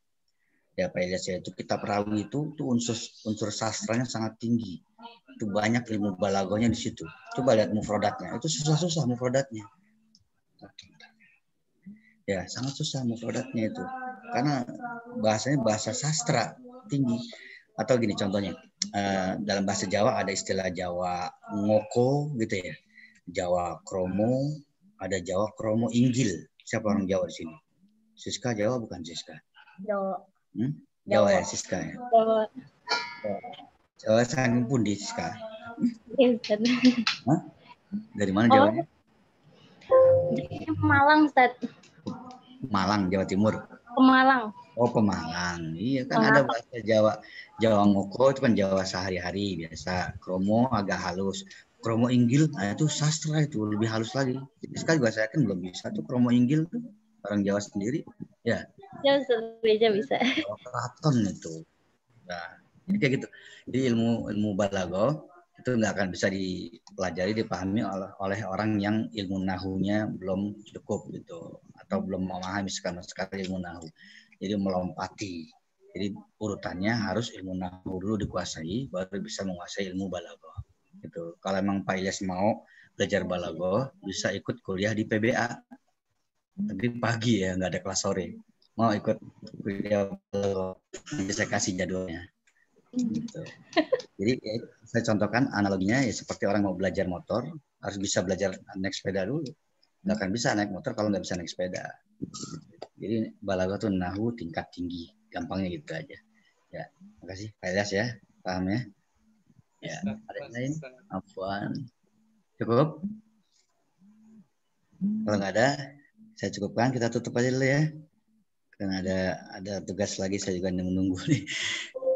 Ya Pak Ilyas ya, itu kitab Rawi itu unsur sastranya sangat tinggi. Itu banyak ilmu balagohnya di situ. Coba lihat mufradatnya, itu susah-susah mufradatnya. Ya, sangat susah mufradatnya itu. Karena bahasanya bahasa sastra tinggi. Atau gini contohnya, dalam bahasa Jawa ada istilah Jawa ngoko gitu ya. Jawa kromo, ada Jawa kromo inggil. Siapa orang Jawa di sini? Siska Jawa bukan Siska? Jawa. Jawa ya, Siska ya. Jawa. Jawa saking pundi Siska? Hah? Dari mana Jawanya? Pemalang, Ustaz. Malang, Jawa Timur. Pemalang. Oh, Pemalang. Iya kan ada bahasa Jawa ngoko itu kan Jawa sehari-hari biasa. Kromo agak halus. Kromo inggil, nah itu sastra itu lebih halus lagi. Jadi sekali bahasa kan belum bisa tuh kromo inggil tuh orang Jawa sendiri. Ya. Ya, bisa. Jawa keraton itu. Nah, jadi kayak gitu. Jadi ilmu balaghah itu nggak akan bisa dipelajari, dipahami oleh orang yang ilmu nahunya belum cukup gitu, atau belum memahami sama sekali ilmu nahu. Jadi melompati. Jadi urutannya harus ilmu nahu dulu dikuasai, baru bisa menguasai ilmu balaghah. Gitu. Kalau emang Pak Ilyas mau belajar balaghah, bisa ikut kuliah di PBA. Tapi pagi ya, nggak ada kelas sore. Mau ikut kuliah balaghah, nanti saya kasih jadwalnya. Gitu. Jadi ya, saya contohkan analoginya ya seperti orang mau belajar motor, harus bisa belajar naik sepeda dulu. Nggak akan bisa naik motor kalau nggak bisa naik sepeda. Jadi balaghah itu nahu tingkat tinggi, gampangnya gitu aja. Ya, makasih Pak Ilyas ya, paham ya? Ya, ada yang lain? Afwan. Cukup? Kalau nggak ada, saya cukupkan. Kita tutup aja dulu ya. Karena ada tugas lagi, saya juga menunggu nih.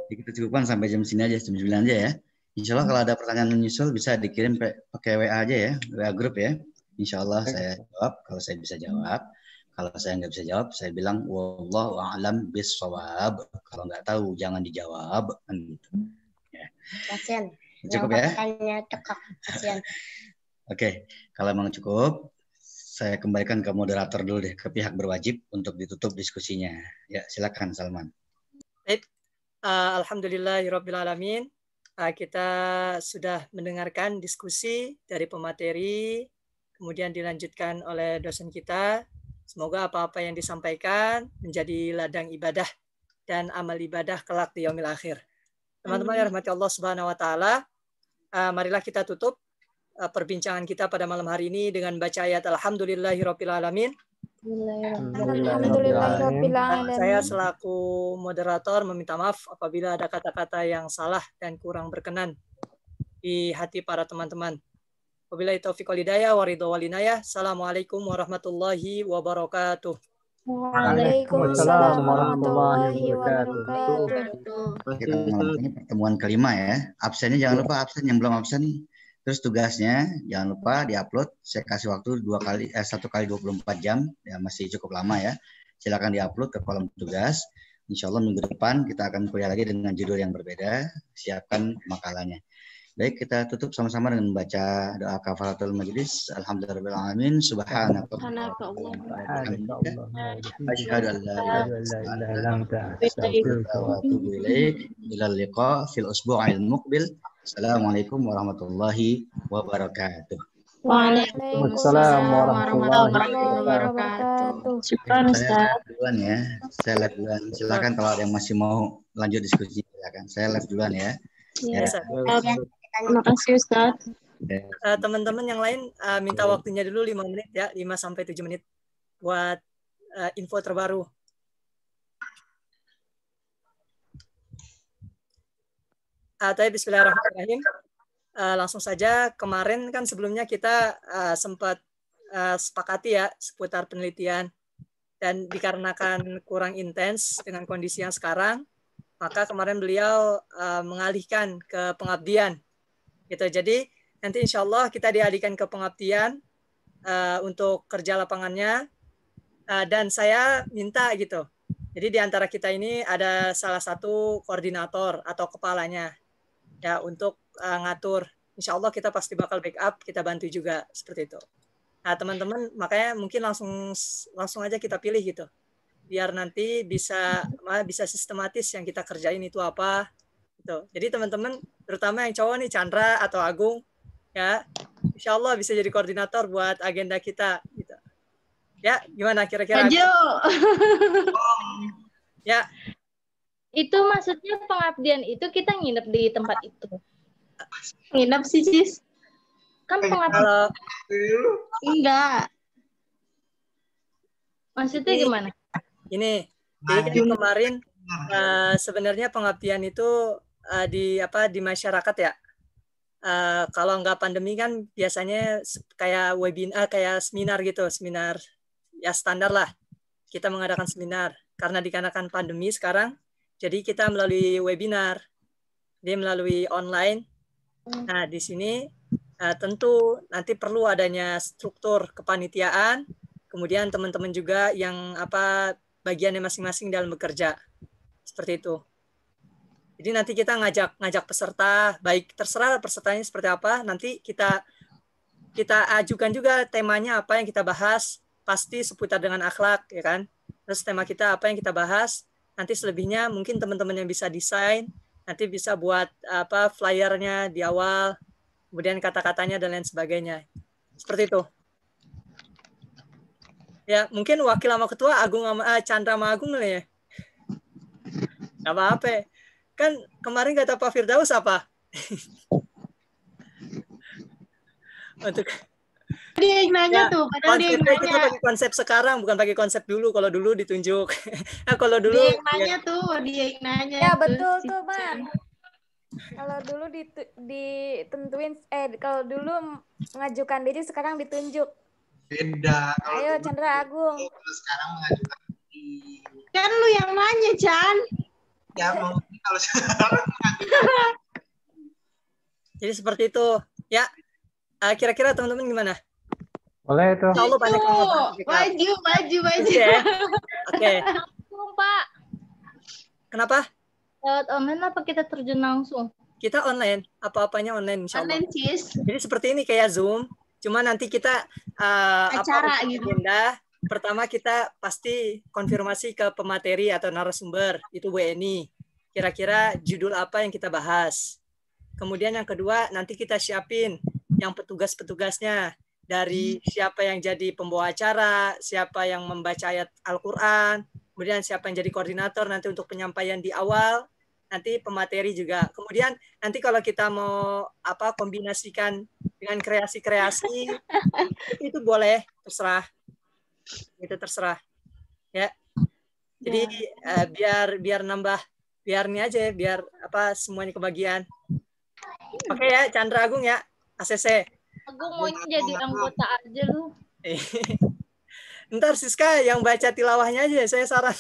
Jadi kita cukupkan sampai jam sini aja, jam 9 aja ya. Insya Allah kalau ada pertanyaan menyusul bisa dikirim pakai WA aja ya, WA grup ya. Insya Allah saya jawab kalau saya bisa jawab. Kalau saya nggak bisa jawab, saya bilang wallahu a'lam bis-shawab. Kalau nggak tahu jangan dijawab kan gitu. Ya. Kasian. Cukup ya? Kasian. Oke, kalau memang cukup, saya kembalikan ke moderator dulu deh, ke pihak berwajib untuk ditutup diskusinya. Ya, silakan Salman. Baik, alhamdulillahirobbilalamin. Kita sudah mendengarkan diskusi dari pemateri, kemudian dilanjutkan oleh dosen kita. Semoga apa-apa yang disampaikan menjadi ladang ibadah dan amal ibadah kelak di yaumil akhir. Teman-teman yang rahmati Allah Subhanahu wa taala, marilah kita tutup perbincangan kita pada malam hari ini dengan baca ayat alhamdulillahirabbil alamin. Saya selaku moderator meminta maaf apabila ada kata-kata yang salah dan kurang berkenan di hati para teman-teman. Wabillahi taufiq wal hidayah wa ridha wal inayah. Assalamualaikum warahmatullahi wabarakatuh. Waalaikumsalam warahmatullahi wabarakatuh. Kita ini pertemuan kelima ya. Absennya jangan lupa, absen yang belum absen nih. Terus tugasnya jangan lupa diupload. Saya kasih waktu 1 kali 24 jam. Ya masih cukup lama ya. Silakan diupload ke kolom tugas. Insya Allah minggu depan kita akan kuliah lagi dengan judul yang berbeda. Siapkan makalahnya. Baik, kita tutup sama-sama dengan membaca doa kafaratul majlis. Alhamdulillahirrahmanirrahim. Subhanakallahumma asyhadu an la ilaha illa anta astaghfiruka wa atubu ilaik. Ilal liqa fil usbu'il muqbil. Assalamualaikum warahmatullahi wabarakatuh. Waalaikumsalam warahmatullahi wabarakatuh. Syukran Ustaz. Saya live duluan. Silakan kalau ada yang masih mau lanjut diskusi silakan. Saya live duluan ya. Ya. Terima kasih Ustaz. Teman-teman yang lain minta waktunya dulu 5 menit ya, 5-7 menit buat info terbaru. Tapi bismillahirrahmanirrahim. Langsung saja, kemarin kan sebelumnya kita sempat sepakati ya seputar penelitian, dan dikarenakan kurang intens dengan kondisi yang sekarang, maka kemarin beliau mengalihkan ke pengabdian. Gitu. Jadi nanti insya Allah kita dialihkan ke pengabdian untuk kerja lapangannya, dan saya minta gitu. Jadi di antara kita ini ada salah satu koordinator atau kepalanya ya untuk ngatur insya Allah kita pasti bakal backup, kita bantu juga seperti itu. Nah teman-teman, makanya mungkin langsung aja kita pilih gitu, biar nanti bisa sistematis yang kita kerjain itu apa gitu. Jadi teman-teman, terutama yang cowok nih, Chandra atau Agung, ya insya Allah bisa jadi koordinator buat agenda kita gitu. Ya, gimana kira-kira? Maju. Ya. Itu maksudnya pengabdian itu kita nginep di tempat itu. Nginep sih, Sis. Kan pengabdian. Kalau Enggak. Maksudnya gimana? Ini, jadi kan kemarin sebenarnya pengabdian itu di masyarakat ya. Kalau nggak pandemi kan biasanya kayak webinar, kayak seminar gitu, seminar ya standar lah. Kita mengadakan seminar karena dikarenakan pandemi sekarang, jadi kita melalui webinar, dia melalui online. Nah di sini tentu nanti perlu adanya struktur kepanitiaan, kemudian teman-teman juga yang bagiannya masing-masing dalam bekerja, seperti itu. Jadi nanti kita ngajak peserta, baik terserah pesertanya seperti apa, nanti kita ajukan juga temanya apa yang kita bahas, pasti seputar dengan akhlak, ya kan? Terus tema kita apa yang kita bahas, nanti selebihnya mungkin teman-teman yang bisa desain, nanti bisa buat flyernya di awal, kemudian kata-katanya dan lain sebagainya. Seperti itu. Ya, mungkin wakil sama ketua Chandra sama Agung ya. Nggak apa-apa. Kan kemarin kata Pak Firdaus apa? Untuk Dia yang nanya tuh, padahal dia yang nanya. Kita pakai konsep sekarang, bukan pakai konsep dulu. Kalau dulu ditunjuk. Kalau dulu dia yang nanya tuh, dia yang nanya. Ya betul tuh, Man. Kalau dulu ditentuin, kalau dulu mengajukan diri, sekarang ditunjuk. Beda. Ayo Chandra Agung. Kalau sekarang mengajukan diri. Kan lu yang nanya, Chan. Ya maksudnya kalau sekarang jadi seperti itu. Ya, kira-kira teman-teman gimana? Boleh itu. Allah banyak maju. Oke. Pak. Kenapa? Lewat online apa kita terjun langsung? Kita online, apa-apanya online insya Allah. Online, Cis. Jadi seperti ini kayak Zoom, cuma nanti kita acara gitu. Agenda. Pertama kita pasti konfirmasi ke pemateri atau narasumber, itu WNI. Kira-kira judul apa yang kita bahas. Kemudian yang kedua nanti kita siapin yang petugas-petugasnya. Dari siapa yang jadi pembawa acara, siapa yang membaca ayat Al-Quran, kemudian siapa yang jadi koordinator nanti untuk penyampaian di awal, nanti pemateri juga. Kemudian nanti kalau kita mau kombinasikan dengan kreasi-kreasi, itu boleh, terserah. Itu terserah. Ya. Jadi biar nambah, biar ini aja, biar semuanya kebagian. Oke ya, Chandra Agung ya, ACC. Agung maunya jadi anggota aja lu. Ntar Siska yang baca tilawahnya aja, saya saran.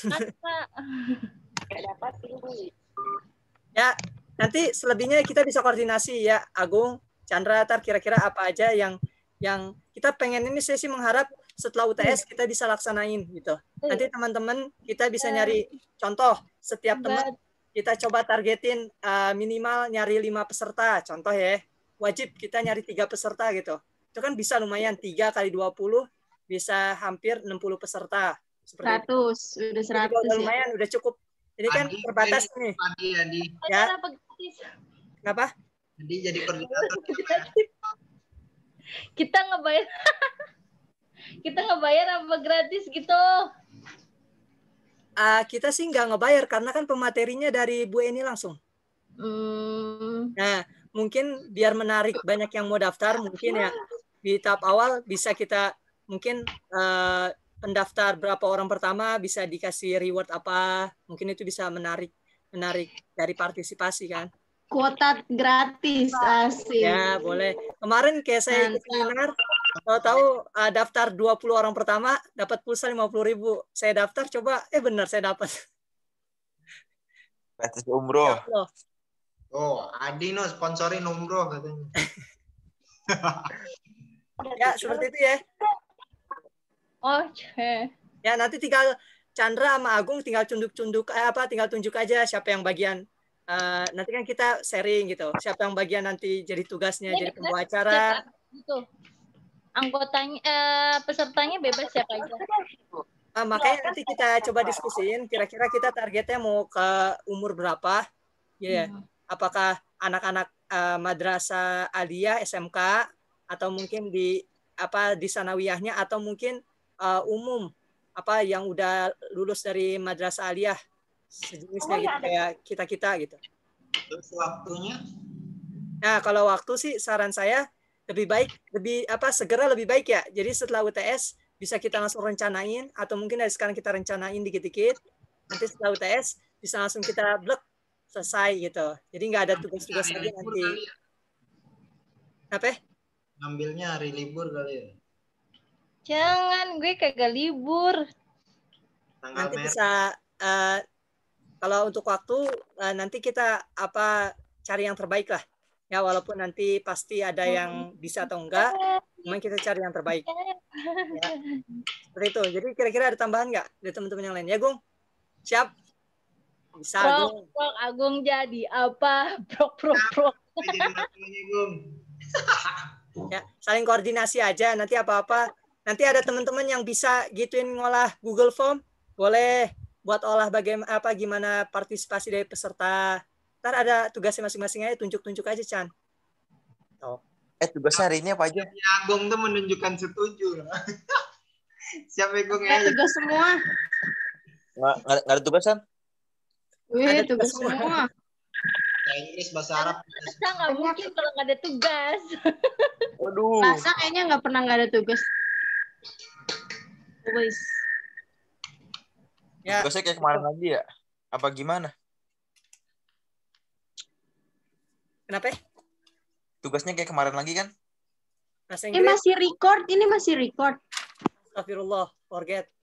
Ya, nanti selebihnya kita bisa koordinasi ya, Agung, Chandra, ntar kira-kira apa aja yang kita pengen ini, saya sih mengharap setelah UTS kita bisa laksanain gitu. Nanti teman-teman kita bisa nyari contoh, setiap teman kita coba targetin minimal nyari 5 peserta, contoh ya. Wajib kita nyari 3 peserta gitu. Itu kan bisa lumayan, 3 kali 20 bisa hampir 60 peserta. 100, udah 100 udah lumayan, udah cukup. Jadi kan terbatas nih. Ya. Kenapa? Jadi jadi koordinator. Kita ngebayar apa gratis gitu? Kita sih nggak ngebayar karena kan pematerinya dari Bu Eni langsung. Nah, mungkin biar menarik banyak yang mau daftar, mungkin ya di tahap awal bisa kita mungkin pendaftar berapa orang pertama bisa dikasih reward apa, mungkin itu bisa menarik dari partisipasi kan. Kuota gratis, asik. Ya boleh. Kemarin kayak saya ikut seminar, tahu daftar 20 orang pertama dapat pulsa 50.000. Saya daftar coba, benar saya dapat. Gratis umroh. Ya, oh, Adi no sponsorin umroh katanya. Ya seperti itu ya. Oke. Ya nanti tinggal Chandra sama Agung tinggal tunjuk aja siapa yang bagian nanti kan kita sharing gitu. Siapa yang bagian nanti jadi tugasnya jadi pembawa acara. Gitu. Anggotanya pesertanya bebas siapa aja. Makanya nanti kita coba diskusiin kira-kira kita targetnya mau ke umur berapa. Ya, apakah anak-anak madrasah aliyah SMK atau mungkin di sanawiyahnya atau mungkin umum yang udah lulus dari madrasah aliyah sejenisnya gitu kayak kita gitu. Terus waktunya? Nah, kalau waktu sih saran saya lebih baik segera lebih baik ya. Jadi setelah UTS bisa kita langsung rencanain atau mungkin dari sekarang kita rencanain dikit-dikit. Nanti setelah UTS bisa langsung kita blok selesai gitu. Jadi nggak ada tugas-tugas lagi nanti. Apa? Ngambilnya hari libur kali ya? Jangan, gue kagak libur. Nanti bisa kalau untuk waktu nanti kita cari yang terbaik lah. Ya walaupun nanti pasti ada yang bisa atau enggak, cuman kita cari yang terbaik. Ya. Seperti itu. Jadi kira-kira ada tambahan nggak dari teman-teman yang lain? Ya, Gung? Siap? Bisa, Gung. Agung jadi apa? Prok. Ya, saling koordinasi aja. Nanti apa-apa. Nanti ada teman-teman yang bisa gituin ngolah Google Form, boleh buat olah gimana partisipasi dari peserta. Ntar ada tugasnya masing-masing aja, tunjuk-tunjuk aja, Chan. Oh. Tugasnya hari ini apa aja? Agung tuh menunjukkan setuju. Siapa Agung ya? Tugas semua. Nggak ada tugasan? Ada tugas semua. Bahasa Inggris, bahasa Arab. Masa nggak mungkin kalau nggak ada tugas. Waduh. Masa kayaknya nggak pernah nggak ada tugas. Wis. Ya. Tugasnya kayak kemarin lagi ya? Apa gimana? Kenapa? Tugasnya kayak kemarin lagi kan? Ini masih record. Astagfirullah, forget.